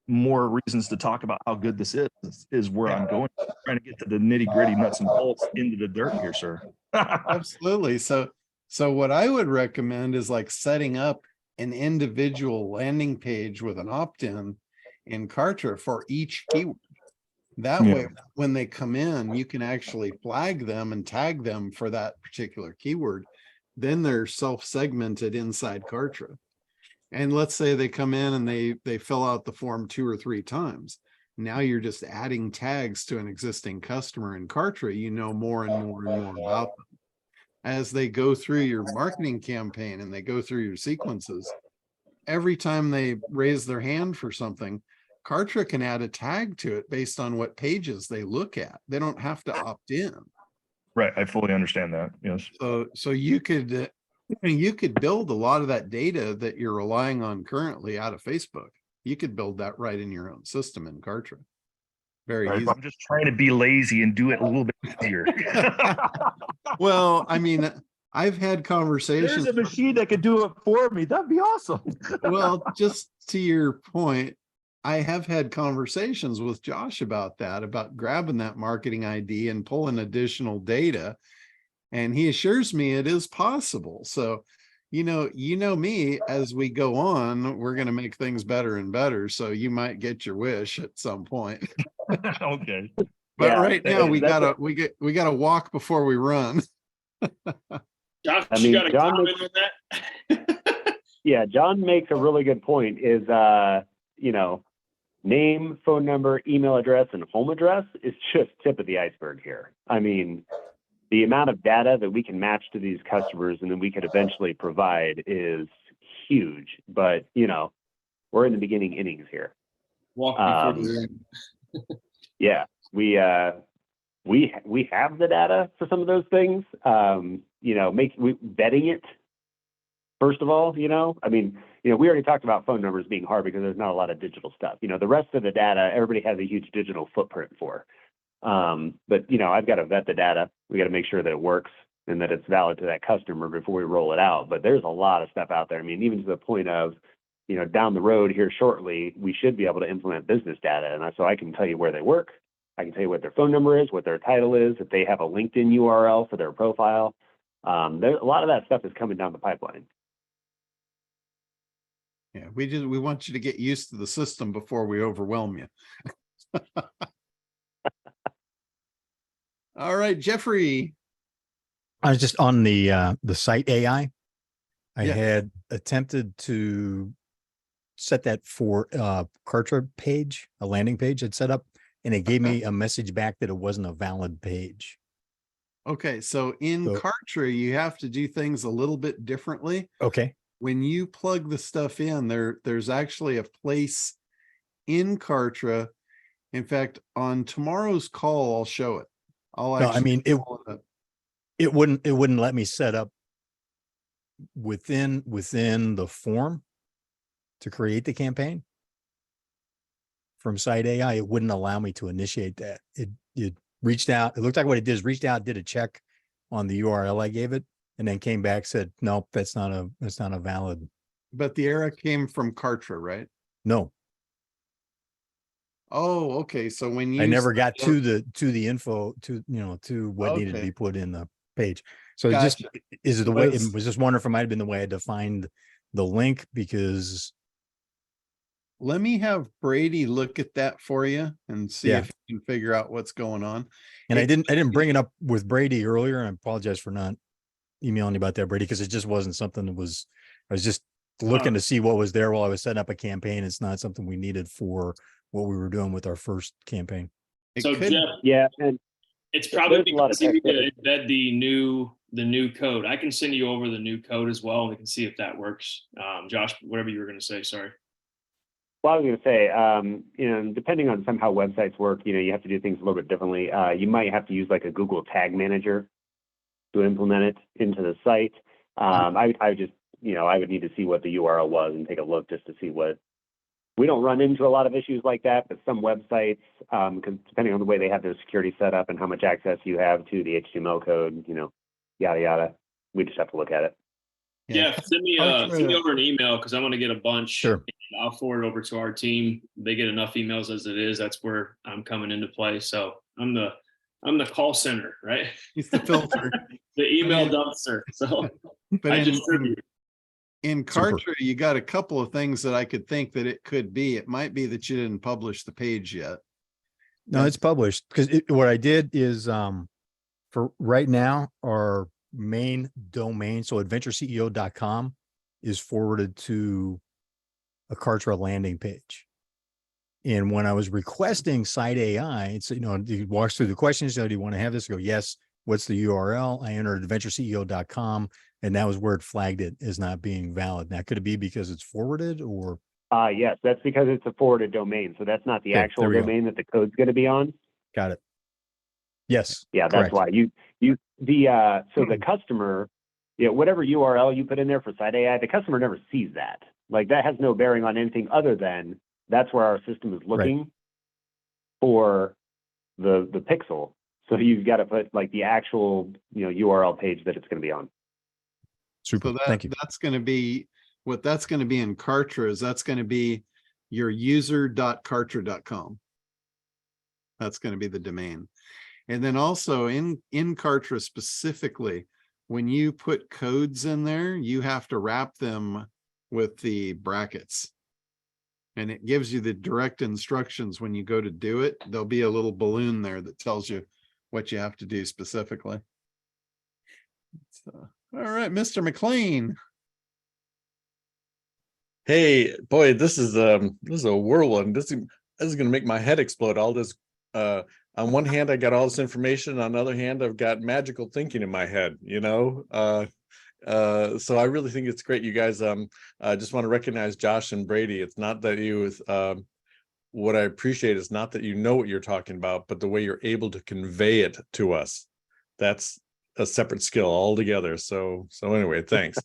[SPEAKER 11] more reasons to talk about how good this is where I'm going. I'm trying to get to the nitty gritty nuts and bolts into the dirt here, sir.
[SPEAKER 1] Absolutely. So what I would recommend is like setting up an individual landing page with an opt-in in Kartra for each keyword. That way, when they come in, you can actually flag them and tag them for that particular keyword. Then they're self-segmented inside Kartra. And let's say they come in and they fill out the form 2 or 3 times. Now you're just adding tags to an existing customer in Kartra. You know more and more and more about them. As they go through your marketing campaign and they go through your sequences, every time they raise their hand for something, Kartra can add a tag to it based on what pages they look at. They don't have to opt in.
[SPEAKER 11] Right. I fully understand that. Yes.
[SPEAKER 1] So you could build a lot of that data that you're relying on currently out of Facebook. You could build that right in your own system in Kartra. Very easy.
[SPEAKER 11] I'm just trying to be lazy and do it a little bit easier.
[SPEAKER 1] Well, I mean, I've had
[SPEAKER 11] There's
[SPEAKER 1] conversations.
[SPEAKER 11] a machine that could do it for me. That'd be awesome.
[SPEAKER 1] Well, just to your point, I have had conversations with Josh about that, about grabbing that marketing ID and pulling additional data. And he assures me it is possible. So, you know me, as we go on, we're going to make things better and better. So you might get your wish at some point.
[SPEAKER 11] Okay.
[SPEAKER 1] But
[SPEAKER 6] Yeah,
[SPEAKER 1] right now we
[SPEAKER 6] that's
[SPEAKER 1] gotta walk before we run.
[SPEAKER 4] Josh,
[SPEAKER 6] I
[SPEAKER 4] you
[SPEAKER 6] mean,
[SPEAKER 4] got a
[SPEAKER 6] John
[SPEAKER 4] comment on that?
[SPEAKER 6] Yeah, John makes a really good point is, name, phone number, email address, and home address is just tip of the iceberg here. I mean, the amount of data that we can match to these customers and then we could eventually provide is huge. But, we're in the beginning innings here.
[SPEAKER 4] Walk before you run.
[SPEAKER 6] Yeah, we have the data for some of those things. Vetting it. First of all, we already talked about phone numbers being hard because there's not a lot of digital stuff. The rest of the data, everybody has a huge digital footprint for. But I've got to vet the data. We got to make sure that it works and that it's valid to that customer before we roll it out. But there's a lot of stuff out there. I mean, even to the point of, down the road here shortly, we should be able to implement business data. And so I can tell you where they work. I can tell you what their phone number is, what their title is, if they have a LinkedIn URL for their profile. There's a lot of that stuff is coming down the pipeline.
[SPEAKER 1] Yeah, we want you to get used to the system before we overwhelm you. All right, Jeffrey.
[SPEAKER 2] I was just on the site AI. I
[SPEAKER 1] Yeah.
[SPEAKER 2] had attempted to set that for Kartra page, a landing page I'd set up, and it gave me a message back that it wasn't a valid page.
[SPEAKER 1] Okay, so in
[SPEAKER 2] So-
[SPEAKER 1] Kartra, you have to do things a little bit differently.
[SPEAKER 2] Okay.
[SPEAKER 1] When you plug the stuff in, there's actually a place in Kartra. In fact, on tomorrow's call, I'll show it.
[SPEAKER 2] No, I mean,
[SPEAKER 1] pull it up.
[SPEAKER 2] it wouldn't let me set up within the form to create the campaign from Site AI. It wouldn't allow me to initiate that. It reached out. It looked like what it did is reached out, did a check on the URL I gave it, and then came back, said, nope, that's not a valid.
[SPEAKER 1] But the error came from Kartra, right?
[SPEAKER 2] No,
[SPEAKER 1] Oh, okay. So when you
[SPEAKER 2] I never got to the info to what needed to
[SPEAKER 1] Okay.
[SPEAKER 2] be put in the page. So it just,
[SPEAKER 1] Gotcha.
[SPEAKER 2] is it the way,
[SPEAKER 1] Was-
[SPEAKER 2] it was just wondering if it might've been the way I defined the link, because
[SPEAKER 1] let me have Brady look at that for you and see
[SPEAKER 2] Yeah.
[SPEAKER 1] if you can figure out what's going on.
[SPEAKER 2] and I
[SPEAKER 1] It-
[SPEAKER 2] didn't bring it up with Brady earlier, and I apologize for not emailing you about that, Brady, because it just wasn't something that was, I was just looking to see what was there while I was setting up a campaign. It's not something we needed for what we were doing with our first campaign.
[SPEAKER 1] It
[SPEAKER 4] So
[SPEAKER 1] could-
[SPEAKER 4] Jeff,
[SPEAKER 6] Yeah, and
[SPEAKER 4] it's probably
[SPEAKER 6] There's a lot of
[SPEAKER 4] because you need
[SPEAKER 6] tech
[SPEAKER 4] to embed the new code. I can send you over the new code as well. We can see if that works. Josh, whatever you were going to say, sorry.
[SPEAKER 6] well, I was going to say, depending on somehow websites work, you have to do things a little bit differently. You might have to use like a Google Tag Manager to implement it into the site. I just, I would need to see what the URL was and take a look just to see what. We don't run into a lot of issues like that, but some websites, because depending on the way they have their security set up and how much access you have to the HTML code, yada yada, we just have to look at it.
[SPEAKER 4] Yeah, send me over an email because I want to get a bunch.
[SPEAKER 2] Sure.
[SPEAKER 4] And I'll forward it over to our team. They get enough emails as it is. That's where I'm coming into play. So I'm the call center, right?
[SPEAKER 1] It's the filter.
[SPEAKER 4] The email dumpster. So
[SPEAKER 1] But
[SPEAKER 4] I
[SPEAKER 1] in
[SPEAKER 4] distribute.
[SPEAKER 1] Kartra,
[SPEAKER 2] Super.
[SPEAKER 1] you got a couple of things that I could think that it could be. It might be that you didn't publish the page yet.
[SPEAKER 2] No, it's published, because what I did is, for right now, our main domain, so adventureceo.com, is forwarded to a Kartra landing page. And when I was requesting Site AI, it's, it walks through the questions. Do you want to have this? I go, yes. What's the URL? I entered adventureceo.com, and that was where it flagged it as not being valid. Now, could it be because it's forwarded, or?
[SPEAKER 6] Yes, that's because it's a forwarded domain. So that's not the
[SPEAKER 2] Okay,
[SPEAKER 6] actual
[SPEAKER 2] there we go.
[SPEAKER 6] domain that the code's going to be on.
[SPEAKER 2] Got it. Yes.
[SPEAKER 6] Yeah, that's
[SPEAKER 2] correct.
[SPEAKER 6] why so the customer, whatever URL you put in there for Site AI, the customer never sees that. Like, that has no bearing on anything other than that's where our system is looking for the pixel. So you've got to put like the actual, URL page that it's going to be on.
[SPEAKER 2] Super.
[SPEAKER 1] So
[SPEAKER 2] Thank you.
[SPEAKER 1] that's going to be what that's going to be in Kartra is that's going to be your user.kartra.com. That's going to be the domain. And then also in Kartra specifically, when you put codes in there, you have to wrap them with the brackets. And it gives you the direct instructions when you go to do it. There'll be a little balloon there that tells you what you have to do specifically. So, all right, Mr. McLean.
[SPEAKER 12] Hey, boy, this is a whirlwind. This is going to make my head explode. All this, on one hand, I got all this information. On the other hand, I've got magical thinking in my head. So I really think it's great. You guys, I just want to recognize Josh and Brady. It's not that you, what I appreciate is not that you know what you're talking about, but the way you're able to convey it to us. That's a separate skill altogether. So anyway, thanks.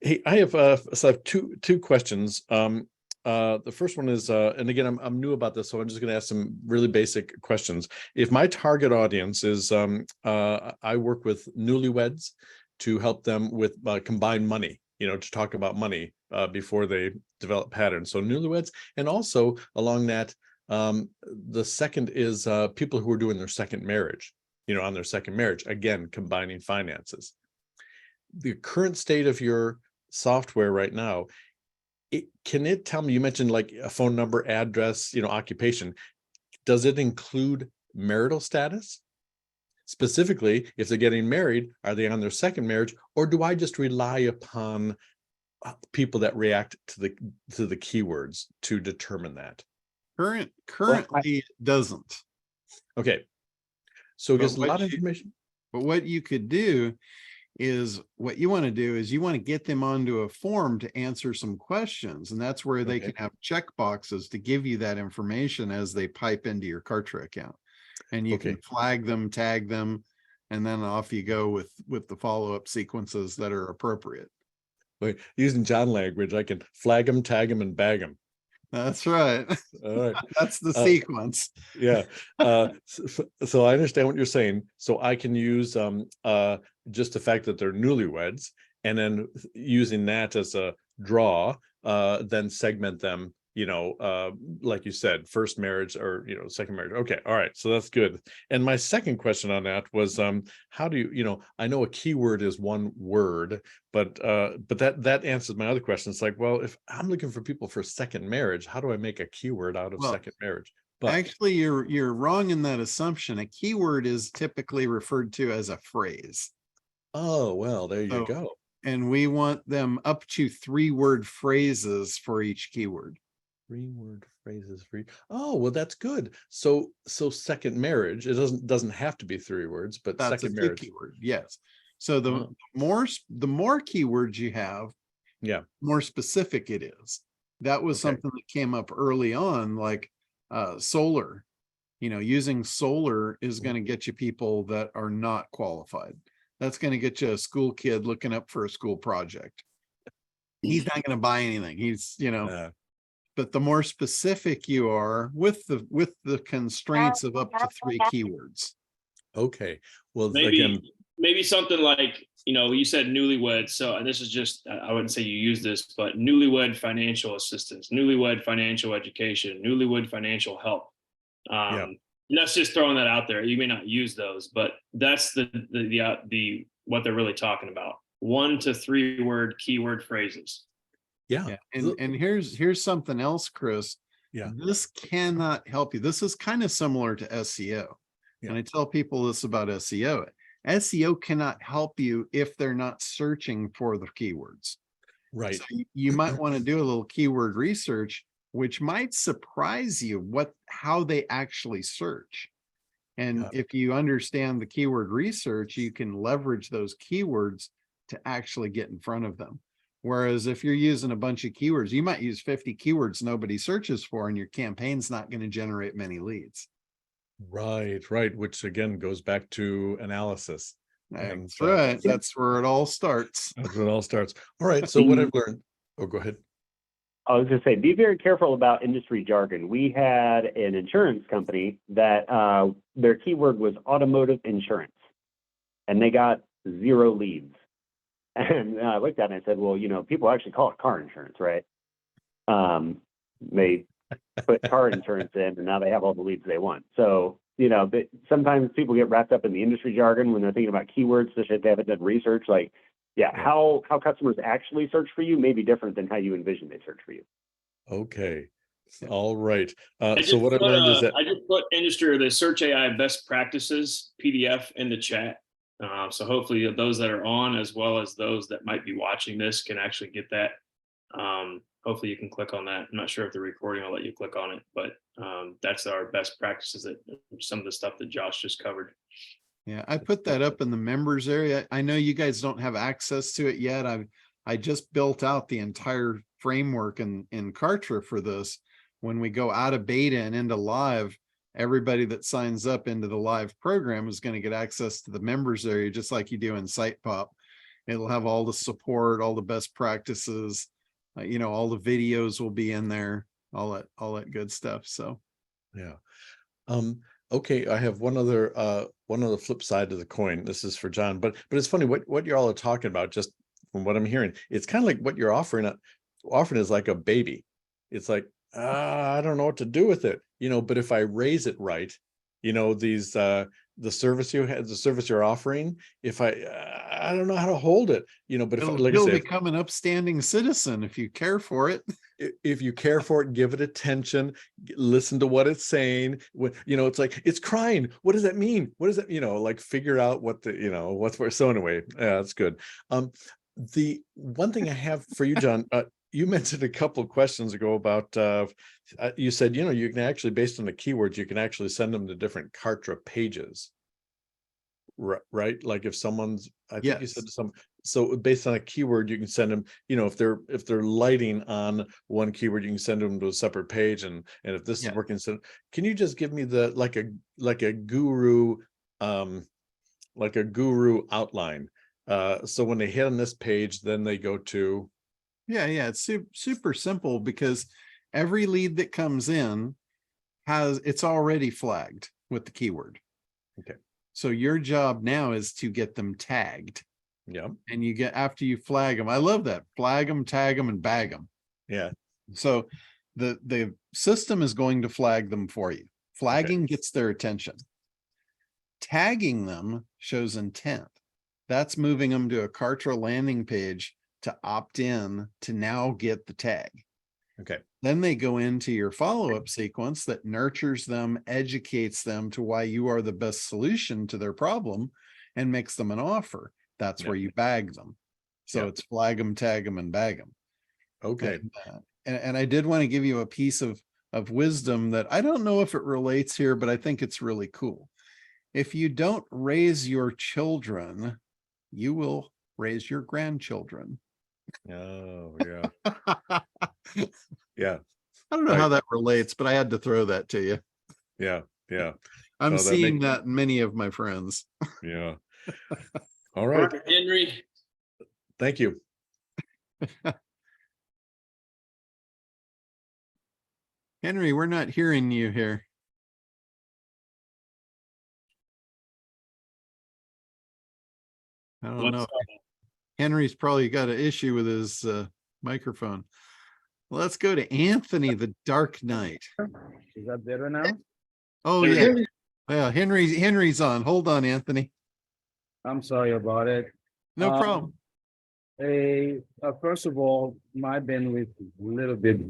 [SPEAKER 12] Hey, I have two questions. The first one is, and again, I'm new about this, so I'm just going to ask some really basic questions. If my target audience is, I work with newlyweds to help them with combined money, to talk about money before they develop patterns. So newlyweds, and also along that, the second is people who are doing their second marriage, on their second marriage, again, combining finances. The current state of your software right now, can it tell me, you mentioned like a phone number, address, occupation. Does it include marital status? Specifically, if they're getting married, are they on their second marriage, or do I just rely upon people that react to the keywords to determine that?
[SPEAKER 1] Currently it doesn't.
[SPEAKER 12] Okay. So there's a lot of information.
[SPEAKER 1] But what you could do is what you want to do is you want to get them onto a form to answer some questions. And that's where they can have check boxes to give you that information as they pipe into your Kartra account. And you can flag them, tag them, and then off you go with the follow-up sequences that are appropriate.
[SPEAKER 12] Like using John language, I can flag them, tag them, and bag them.
[SPEAKER 1] That's right.
[SPEAKER 12] All right.
[SPEAKER 1] That's the sequence.
[SPEAKER 12] Yeah. So I understand what you're saying. So I can use just the fact that they're newlyweds, and then using that as a draw, then segment them, like you said, first marriage or, second marriage. Okay. All right. So that's good. And my second question on that was, how do you, I know a keyword is one word, but that answers my other question. It's like, well, if I'm looking for people for second marriage, how do I make a keyword out of second marriage? But
[SPEAKER 1] actually, you're wrong in that assumption. A keyword is typically referred to as a phrase.
[SPEAKER 12] Oh, well, there you go.
[SPEAKER 1] And we want them up to 3-word phrases for each keyword.
[SPEAKER 12] 3-word phrases for each. Oh, well, that's good. So second marriage, it doesn't have to be 3 words, but
[SPEAKER 1] that's
[SPEAKER 12] second
[SPEAKER 1] a
[SPEAKER 12] marriage.
[SPEAKER 1] Keyword, yes. So the more keywords you have, more specific it is. That was something that came up early on, like solar. Using solar is going to get you people that are not qualified. That's going to get you a school kid looking up for a school project. He's not going to buy anything. He's, but the more specific you are with the constraints of up to 3 keywords.
[SPEAKER 12] Okay. Well,
[SPEAKER 4] maybe something like, you said newlywed. So, and this is just, I wouldn't say you use this, but newlywed financial assistance, newlywed financial education, newlywed financial help. That's just throwing that out there. You may not use those, but that's the what they're really talking about. 1 to 3 word keyword phrases.
[SPEAKER 1] Yeah. And here's something else, Chris. This cannot help you. This is kind of similar to SEO. And I tell people this about SEO. SEO cannot help you if they're not searching for the keywords.
[SPEAKER 12] Right.
[SPEAKER 1] So you might want to do a little keyword research, which might surprise you how they actually search. And if you understand the keyword research, you can leverage those keywords to actually get in front of them. Whereas if you're using a bunch of keywords, you might use 50 keywords nobody searches for, and your campaign's not going to generate many leads.
[SPEAKER 12] Right. Which again goes back to analysis.
[SPEAKER 1] That's right. That's where it all starts.
[SPEAKER 12] That's where it all starts. All right. So what I've learned. Oh, go ahead.
[SPEAKER 6] I was going to say, be very careful about industry jargon. We had an insurance company that their keyword was automotive insurance, and they got 0 leads. And I looked at it and I said, well, you know, people actually call it car insurance, right? They put car insurance in and now they have all the leads they want. So, you know, sometimes people get wrapped up in the industry jargon when they're thinking about keywords, especially if they haven't done research. Like, how customers actually search for you may be different than how you envision they search for you.
[SPEAKER 12] Okay. All right.
[SPEAKER 4] I
[SPEAKER 12] So what I
[SPEAKER 4] put,
[SPEAKER 12] learned is that
[SPEAKER 4] I just put industry or the search AI best practices PDF in the chat. So hopefully those that are on, as well as those that might be watching this, can actually get that. Hopefully you can click on that. I'm not sure if the recording will let you click on it, but that's our best practices, that some of the stuff that Josh just covered.
[SPEAKER 1] Yeah, I put that up in the members area. I know you guys don't have access to it yet. I just built out the entire framework in Kartra for this. When we go out of beta and into live, everybody that signs up into the live program is going to get access to the members area, just like you do in SitePop. It'll have all the support, all the best practices, you know, all the videos will be in there, all that good stuff. So,
[SPEAKER 12] yeah. Okay, I have one other flip side to the coin. This is for John, but it's funny what y'all are talking about. Just from what I'm hearing, it's kind of like what you're offering is like a baby. It's like, I don't know what to do with it, you know, but if I raise it right, you know, these the service you're offering, if I don't know how to hold it, you know, but if like
[SPEAKER 1] you'll
[SPEAKER 12] I say,
[SPEAKER 1] become an upstanding citizen if you care for it.
[SPEAKER 12] If you care for it, give it attention, listen to what it's saying. You know, it's like, it's crying. What does that mean? What does that, you know, like figure out what the, you know, what's for. So anyway, yeah, that's good. The one thing I have for you, John, you mentioned a couple of questions ago about, you said, you know, you can actually, based on the keywords, you can actually send them to different Kartra pages. Right? Like if someone's, I think you said so based on a keyword, you can send them, you know, if they're lighting on one keyword, you can send them to a separate page. And if this is working, so can you just give me the, like a guru outline? So when they hit on this page, then they go to.
[SPEAKER 1] Yeah. It's super simple, because every lead that comes in it's already flagged with the keyword.
[SPEAKER 12] Okay.
[SPEAKER 1] So your job now is to get them tagged.
[SPEAKER 12] Yeah.
[SPEAKER 1] And you get, after you flag them, I love that, flag them, tag them, and bag them.
[SPEAKER 12] Yeah.
[SPEAKER 1] So the system is going to flag them for you. Flagging gets their attention. Tagging them shows intent. That's moving them to a Kartra landing page to opt in to now get the tag.
[SPEAKER 12] Okay.
[SPEAKER 1] Then they go into your follow-up sequence that nurtures them, educates them to why you are the best solution to their problem, and makes them an offer. That's where you bag them. So it's flag them, tag them, and bag them.
[SPEAKER 12] Okay.
[SPEAKER 1] And I did want to give you a piece of wisdom that I don't know if it relates here, but I think it's really cool. If you don't raise your children, you will raise your grandchildren.
[SPEAKER 12] Oh, yeah. Yeah.
[SPEAKER 1] I don't know how that relates, but I had to throw that to you.
[SPEAKER 12] Yeah.
[SPEAKER 1] I'm seeing that in many of my friends.
[SPEAKER 12] Yeah. All right.
[SPEAKER 4] Henry.
[SPEAKER 12] Thank you.
[SPEAKER 1] Henry, we're not hearing you here. I don't know. Henry's probably got an issue with his microphone. Let's go to Anthony, the Dark Knight.
[SPEAKER 13] Is that better now?
[SPEAKER 1] Oh, yeah. Yeah, Henry's on. Hold on, Anthony.
[SPEAKER 13] I'm sorry about it.
[SPEAKER 1] No problem.
[SPEAKER 13] First of all, my bandwidth is a little bit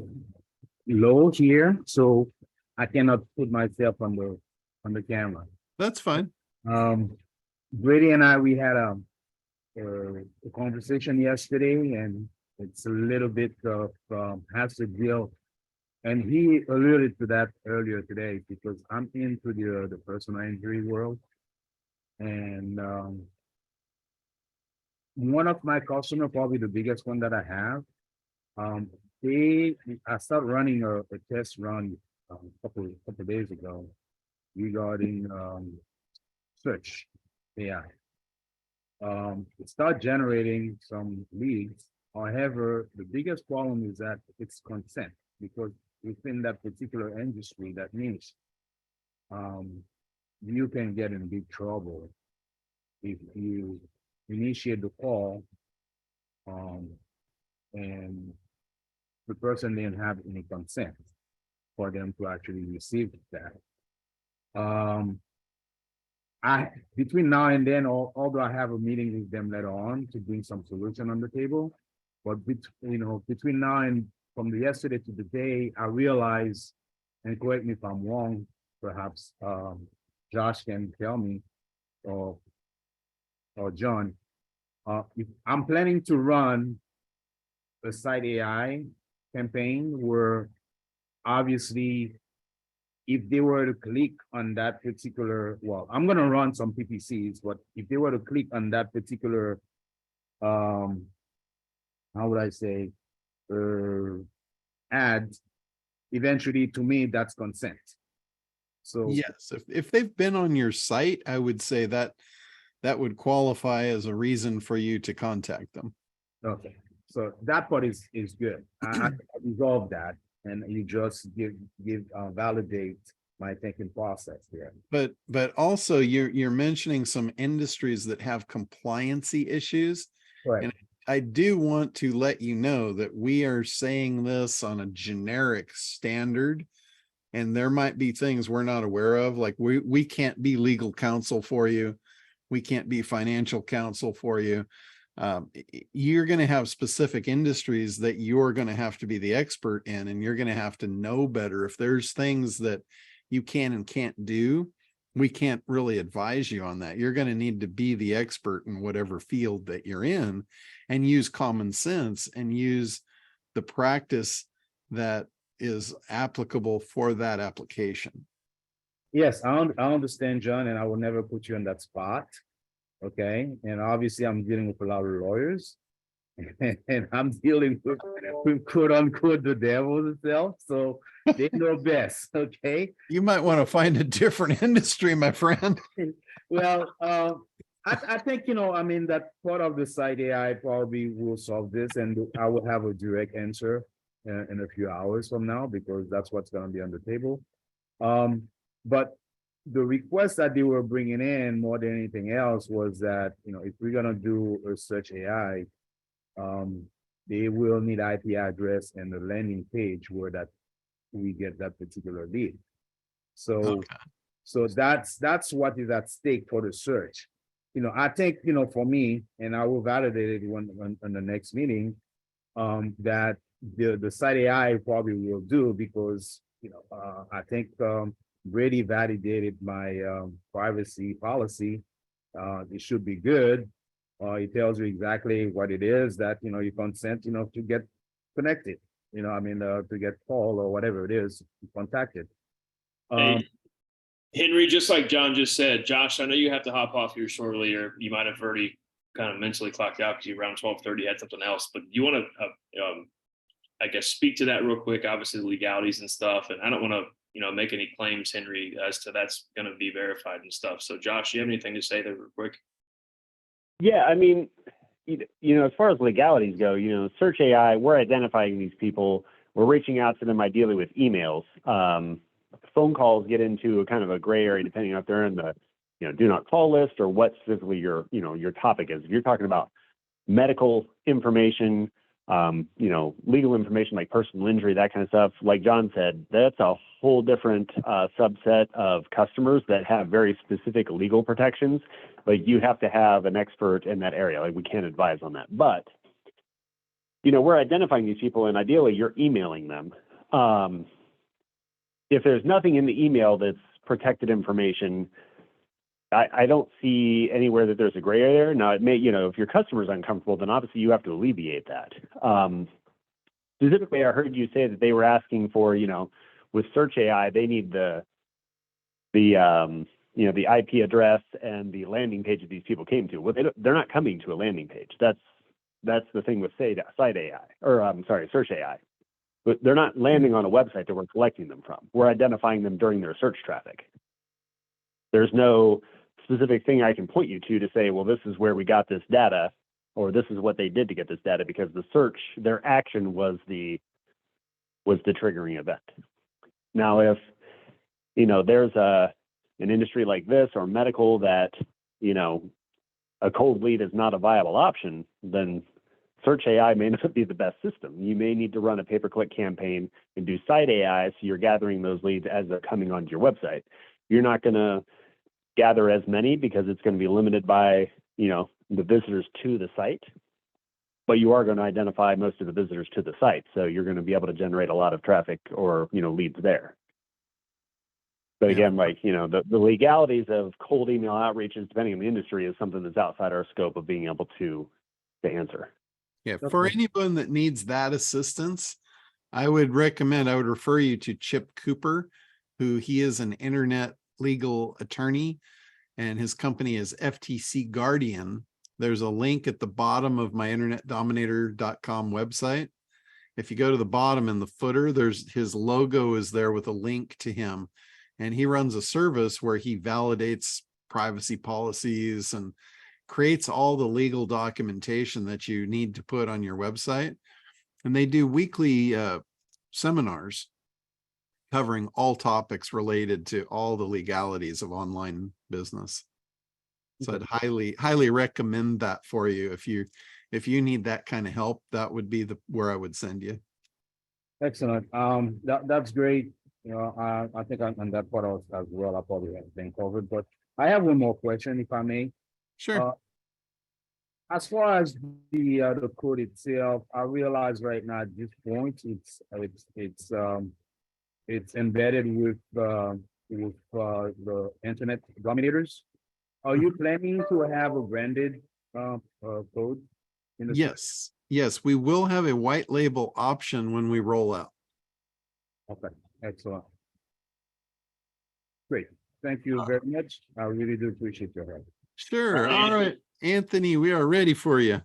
[SPEAKER 13] low here, so I cannot put myself on the camera.
[SPEAKER 1] That's fine.
[SPEAKER 13] Brady and I, we had a conversation yesterday, and it's a little bit of has to deal. And he alluded to that earlier today, because I'm into the personal injury world. And one of my customers, probably the biggest one that I have, I started running a test run a couple days ago regarding search AI. It started generating some leads. However, the biggest problem is that it's consent, because within that particular industry, that means you can get in big trouble if you initiate the call And the person didn't have any consent for them to actually receive that. Between now and then, although I have a meeting with them later on to bring some solution on the table, but between now and from the yesterday to the day, I realize, and correct me if I'm wrong, perhaps Josh can tell me, or John, if I'm planning to run a site AI campaign where obviously if they were to click on that particular, well, I'm gonna run some PPCs, but if they were to click on that particular, how would I say, ad, eventually to me, that's consent. So
[SPEAKER 1] Yes, if they've been on your site, I would say that that would qualify as a reason for you to contact them.
[SPEAKER 13] okay, so that part is good. I resolved that, and you just validate my thinking process here.
[SPEAKER 1] But also you're mentioning some industries that have compliancy issues.
[SPEAKER 13] Right.
[SPEAKER 1] And I do want to let you know that we are saying this on a generic standard, and there might be things we're not aware of. Like we can't be legal counsel for you. We can't be financial counsel for you. You're going to have specific industries that you're going to have to be the expert in, and you're going to have to know better. If there's things that you can and can't do, we can't really advise you on that. You're going to need to be the expert in whatever field that you're in, and use common sense and use the practice that is applicable for that application.
[SPEAKER 13] Yes, I understand, John, and I will never put you in that spot. Okay, and obviously I'm dealing with a lot of lawyers, and I'm dealing with quote unquote the devil itself. So they know best. Okay.
[SPEAKER 1] You might want to find a different industry, my friend.
[SPEAKER 13] Well, I think, I mean, that part of the site AI probably will solve this, and I will have a direct answer in a few hours from now, because that's what's going to be on the table. But the request that they were bringing in more than anything else was that, if we're going to do a search AI, they will need IP address and the landing page where that we get that particular lead. So,
[SPEAKER 1] Okay.
[SPEAKER 13] so that's what is at stake for the search. I think, for me, and I will validate it on the next meeting, that the site AI probably will do, because, I think Brady validated my privacy policy. It should be good. It tells you exactly what it is that, you consent, to get connected, to get called or whatever it is, contacted.
[SPEAKER 4] Hey, Henry, just like John just said, Josh, I know you have to hop off here shortly, or you might have already kind of mentally clocked out because you around 12:30 had something else, but you want to, I guess, speak to that real quick, obviously the legalities and stuff. And I don't want to, make any claims, Henry, as to that's going to be verified and stuff. So Josh, do you have anything to say there real quick?
[SPEAKER 6] Yeah, I mean, as far as legalities go, search AI, we're identifying these people. We're reaching out to them ideally with emails. Phone calls get into a kind of a gray area depending on if they're in the, do not call list or what specifically your topic is. If you're talking about medical information, legal information like personal injury, that kind of stuff, like John said, that's a whole different subset of customers that have very specific legal protections. Like, you have to have an expert in that area. Like, we can't advise on that. But, we're identifying these people, and ideally you're emailing them. If there's nothing in the email that's protected information, I don't see anywhere that there's a gray area there. Now, it may, if your customer's uncomfortable, then obviously you have to alleviate that. Specifically, I heard you say that they were asking for, with Search AI, they need the IP address and the landing page that these people came to. Well, they're not coming to a landing page. That's the thing with Site AI, or Search AI. But they're not landing on a website that we're collecting them from. We're identifying them during their search traffic. There's no specific thing I can point you to say, well, this is where we got this data, or this is what they did to get this data, because the search, their action was the triggering event. Now, if there's an industry like this or medical that a cold lead is not a viable option, then search AI may not be the best system. You may need to run a pay-per-click campaign and do site AI, so you're gathering those leads as they're coming onto your website. You're not going to gather as many because it's going to be limited by, you know, the visitors to the site, but you are going to identify most of the visitors to the site. So you're going to be able to generate a lot of traffic or, you know, leads there. But again, like, you know, the legalities of cold email outreaches, depending on the industry, is something that's outside our scope of being able to answer.
[SPEAKER 1] Yeah, for anyone that needs that assistance, I would refer you to Chip Cooper, who he is an internet legal attorney, and his company is FTC Guardian. There's a link at the bottom of my internetdominator.com website. If you go to the bottom in the footer, there's his logo is there with a link to him. And he runs a service where he validates privacy policies and creates all the legal documentation that you need to put on your website. And they do weekly seminars covering all topics related to all the legalities of online business. So I'd highly recommend that for you. If you need that kind of help, that would be where I would send you.
[SPEAKER 13] Excellent. That's great. You know, I think on that part as well, I probably have been covered, but I have one more question, if I may.
[SPEAKER 1] Sure.
[SPEAKER 13] As far as the code itself, I realize right now at this point it's embedded with the internet dominators. Are you planning to have a branded code?
[SPEAKER 1] Yes, we will have a white label option when we roll out.
[SPEAKER 13] Okay, excellent. Great. Thank you very much. I really do appreciate your help.
[SPEAKER 1] Sure. All right, Anthony, we are ready for you.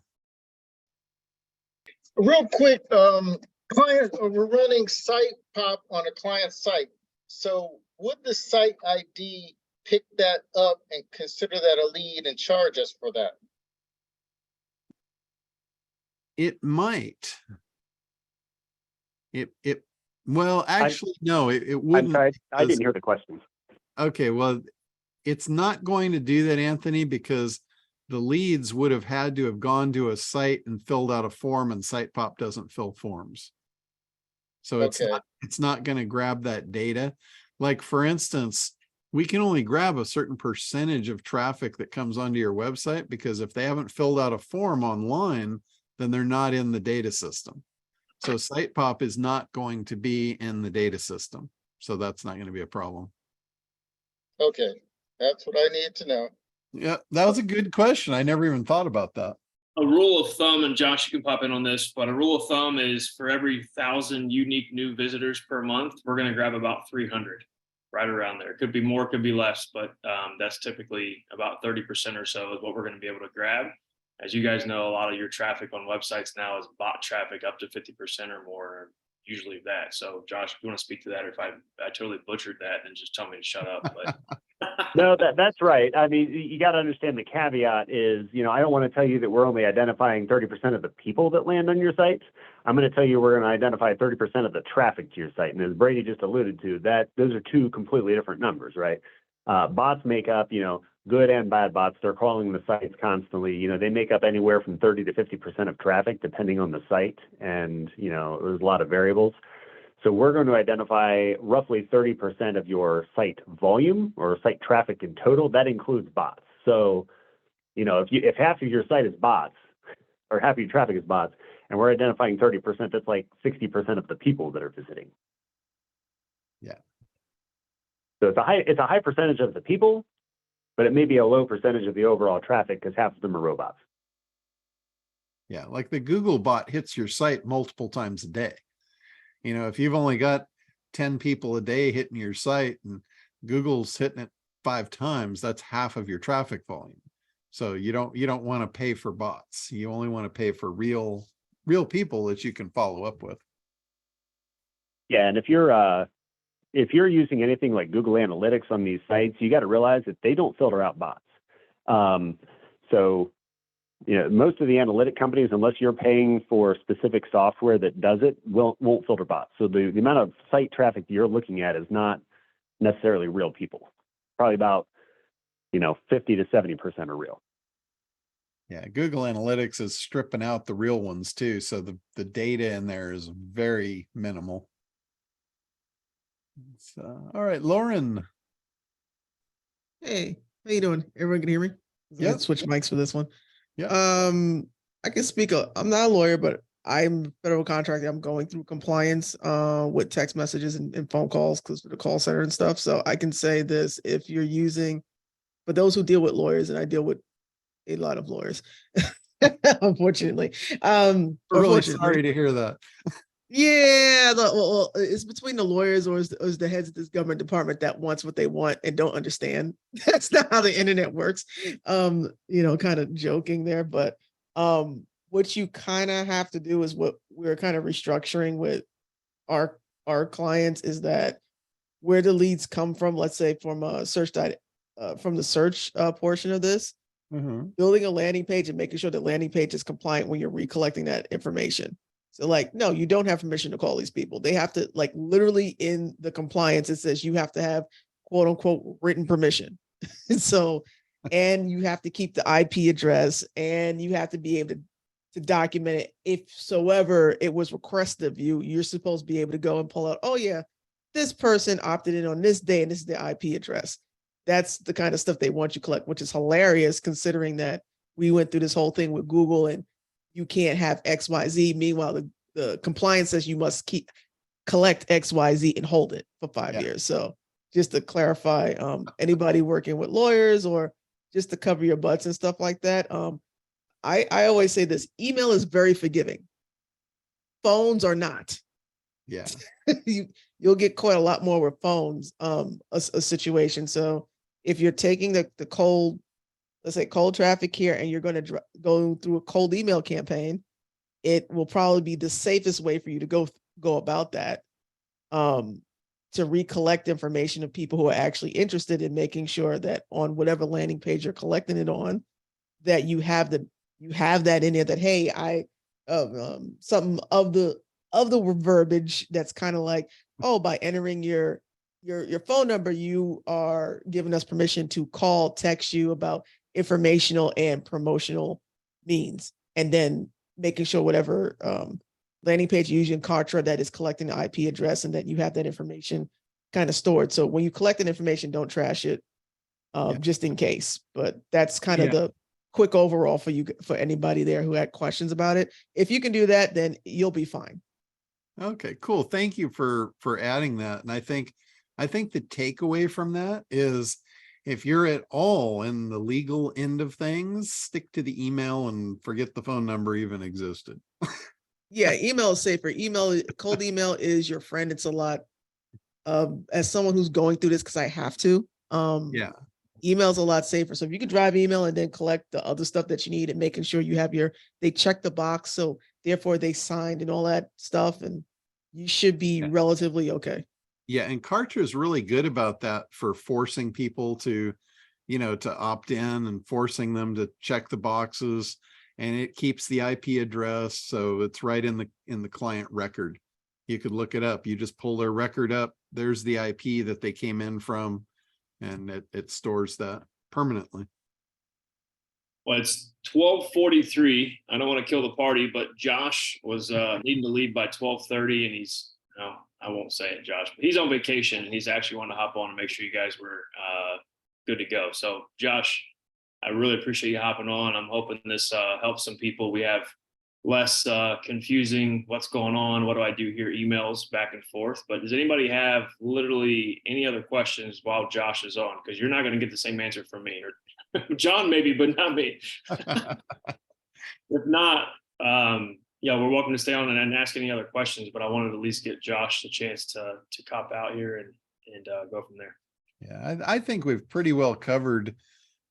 [SPEAKER 14] Real quick, we're running site pop on a client site. So would the site ID pick that up and consider that a lead and charge us for that?
[SPEAKER 1] It might. Well, actually, no, it wouldn't.
[SPEAKER 6] I'm sorry, I didn't hear the question.
[SPEAKER 1] Okay, well, it's not going to do that, Anthony, because the leads would have had to have gone to a site and filled out a form, and SitePop doesn't fill forms. So it's not going to grab that data. Like, for instance, we can only grab a certain percentage of traffic that comes onto your website, because if they haven't filled out a form online, then they're not in the data system. So SitePop is not going to be in the data system. So that's not going to be a problem.
[SPEAKER 14] Okay, that's what I need to know.
[SPEAKER 1] Yeah, that was a good question. I never even thought about that.
[SPEAKER 4] A rule of thumb, and Josh, you can pop in on this, but a rule of thumb is for every 1,000 unique new visitors per month, we're going to grab about 300, right around there. Could be more, could be less, but that's typically about 30% or so is what we're going to be able to grab. As you guys know, a lot of your traffic on websites now is bot traffic, up to 50% or more, usually that. So Josh, if you want to speak to that, or if I totally butchered that, then just tell me to shut up. But
[SPEAKER 6] No, that's right. I mean, you got to understand the caveat is, you know, I don't want to tell you that we're only identifying 30% of the people that land on your site. I'm going to tell you we're going to identify 30% of the traffic to your site. And as Brady just alluded to, that those are two completely different numbers, right? Bots make up, you know, good and bad bots. They're crawling the sites constantly. You know, they make up anywhere from 30 to 50% of traffic, depending on the site. And, you know, there's a lot of variables. So we're going to identify roughly 30% of your site volume or site traffic in total. That includes bots. So, you know, if half of your site is bots, or half of your traffic is bots, and we're identifying 30%, that's like 60% of the people that are visiting.
[SPEAKER 1] Yeah.
[SPEAKER 6] So it's a high percentage of the people, but it may be a low percentage of the overall traffic because half of them are robots.
[SPEAKER 1] Yeah, like the Google bot hits your site multiple times a day. You know, if you've only got 10 people a day hitting your site and Google's hitting it 5 times, that's half of your traffic volume. So you don't want to pay for bots. You only want to pay for real people that you can follow up with.
[SPEAKER 6] Yeah, and if you're using anything like Google Analytics on these sites, you got to realize that they don't filter out bots. So, you know, most of the analytic companies, unless you're paying for specific software that does it, won't filter bots. So the amount of site traffic you're looking at is not necessarily real people. Probably about, you know, 50 to 70% are real.
[SPEAKER 1] Yeah, Google Analytics is stripping out the real ones too. So the data in there is very minimal. So, all right, Lauren.
[SPEAKER 15] Hey, how you doing? Everyone can hear me?
[SPEAKER 1] Yeah.
[SPEAKER 15] Switch mics for this one.
[SPEAKER 1] Yeah.
[SPEAKER 15] I can speak. I'm not a lawyer, but I'm a federal contractor. I'm going through compliance with text messages and phone calls because of the call center and stuff. So I can say this: if you're using, for those who deal with lawyers, and I deal with a lot of lawyers, unfortunately.
[SPEAKER 1] We're really
[SPEAKER 15] Unfortunately.
[SPEAKER 1] sorry to hear that.
[SPEAKER 15] Yeah, well, it's between the lawyers or is the heads of this government department that wants what they want and don't understand. That's not how the internet works. Kind of joking there, but what you kind of have to do is what we're kind of restructuring with our clients is that where the leads come from, let's say from from the search portion of this, building a landing page and making sure the landing page is compliant when you're recollecting that information. So like, no, you don't have permission to call these people. They have to, like, literally in the compliance, it says you have to have quote unquote written permission. So, and you have to keep the IP address and you have to be able to document it. If so ever it was requested of you, you're supposed to be able to go and pull out, oh yeah, this person opted in on this day and this is their IP address. That's the kind of stuff they want you to collect, which is hilarious considering that we went through this whole thing with Google and you can't have XYZ. Meanwhile, the compliance says you must collect XYZ and hold it for 5 years. So just to clarify, anybody working with lawyers or just to cover your butts and stuff like that, I always say this: email is very forgiving. Phones are not.
[SPEAKER 1] Yeah.
[SPEAKER 15] You'll get caught a lot more with phones, a situation. So if you're taking the cold, let's say cold traffic here, and you're going to go through a cold email campaign, it will probably be the safest way for you to go about that, to recollect information of people who are actually interested in making sure that on whatever landing page you're collecting it on, that you have that in there that, hey, something of the verbiage that's kind of like, oh, by entering your phone number, you are giving us permission to call, text you about informational and promotional means, and then making sure whatever landing page you use in Kartra that is collecting the IP address and that you have that information kind of stored. So when you collect that information, don't trash it, just in case. But that's kind of the quick overall for anybody there who had questions about it. If you can do that, then you'll be fine.
[SPEAKER 1] Okay, cool. Thank you for adding that. And I think the takeaway from that is, if you're at all in the legal end of things, stick to the email and forget the phone number even existed.
[SPEAKER 15] Yeah, email is safer. Cold email is your friend. It's a lot. As someone who's going through this, because I have to, email's a lot safer. So if you could drive email and then collect the other stuff that you need and making sure you have they check the box. So therefore they signed and all that stuff, and you should be relatively okay.
[SPEAKER 1] Yeah, and Kartra is really good about that for forcing people to, to opt in and forcing them to check the boxes, and it keeps the IP address, so it's right in the client record. You could look it up. You just pull their record up. There's the IP that they came in from, and it stores that permanently.
[SPEAKER 4] Well, it's 12:43. I don't want to kill the party, but Josh was needing to leave by 12:30, and he's I won't say it, Josh, but he's on vacation and he's actually wanting to hop on and make sure you guys were good to go. So Josh, I really appreciate you hopping on. I'm hoping this helps some people. We have less confusing what's going on, what do I do here, emails back and forth. But does anybody have literally any other questions while Josh is on? Because you're not going to get the same answer from me, or John maybe, but not me. If not, we're welcome to stay on and ask any other questions, but I wanted to at least get Josh the chance to cop out here and go from there.
[SPEAKER 1] Yeah, I think we've pretty well covered,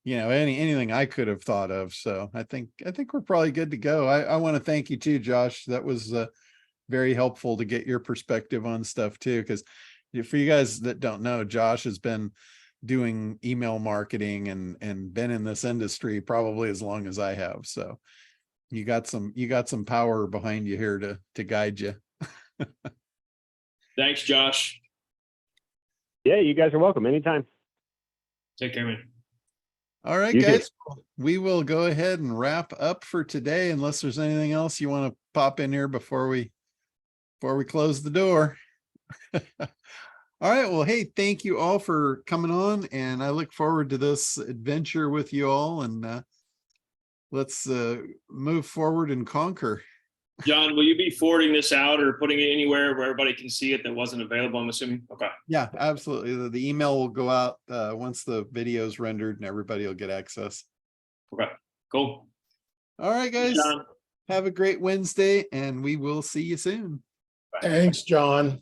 [SPEAKER 1] anything I could have thought of. So I think we're probably good to go. I want to thank you too, Josh. That was very helpful to get your perspective on stuff too, because for you guys that don't know, Josh has been doing email marketing and been in this industry probably as long as I have. So you got some power behind you here to guide you.
[SPEAKER 4] Thanks, Josh.
[SPEAKER 6] Yeah, you guys are welcome anytime.
[SPEAKER 4] Take care, man.
[SPEAKER 1] All right,
[SPEAKER 6] You too.
[SPEAKER 1] guys, we will go ahead and wrap up for today unless there's anything else you want to pop in here before we close the door. All right. Well, hey, thank you all for coming on, and I look forward to this adventure with you all, and let's move forward and conquer.
[SPEAKER 4] John, will you be forwarding this out or putting it anywhere where everybody can see it that wasn't available, I'm assuming? Okay.
[SPEAKER 1] Yeah, absolutely. The email will go out once the video is rendered and everybody will get access.
[SPEAKER 4] Okay, cool.
[SPEAKER 1] All right, guys.
[SPEAKER 4] John.
[SPEAKER 1] Have a great Wednesday, and we will see you soon.
[SPEAKER 5] Thanks, John.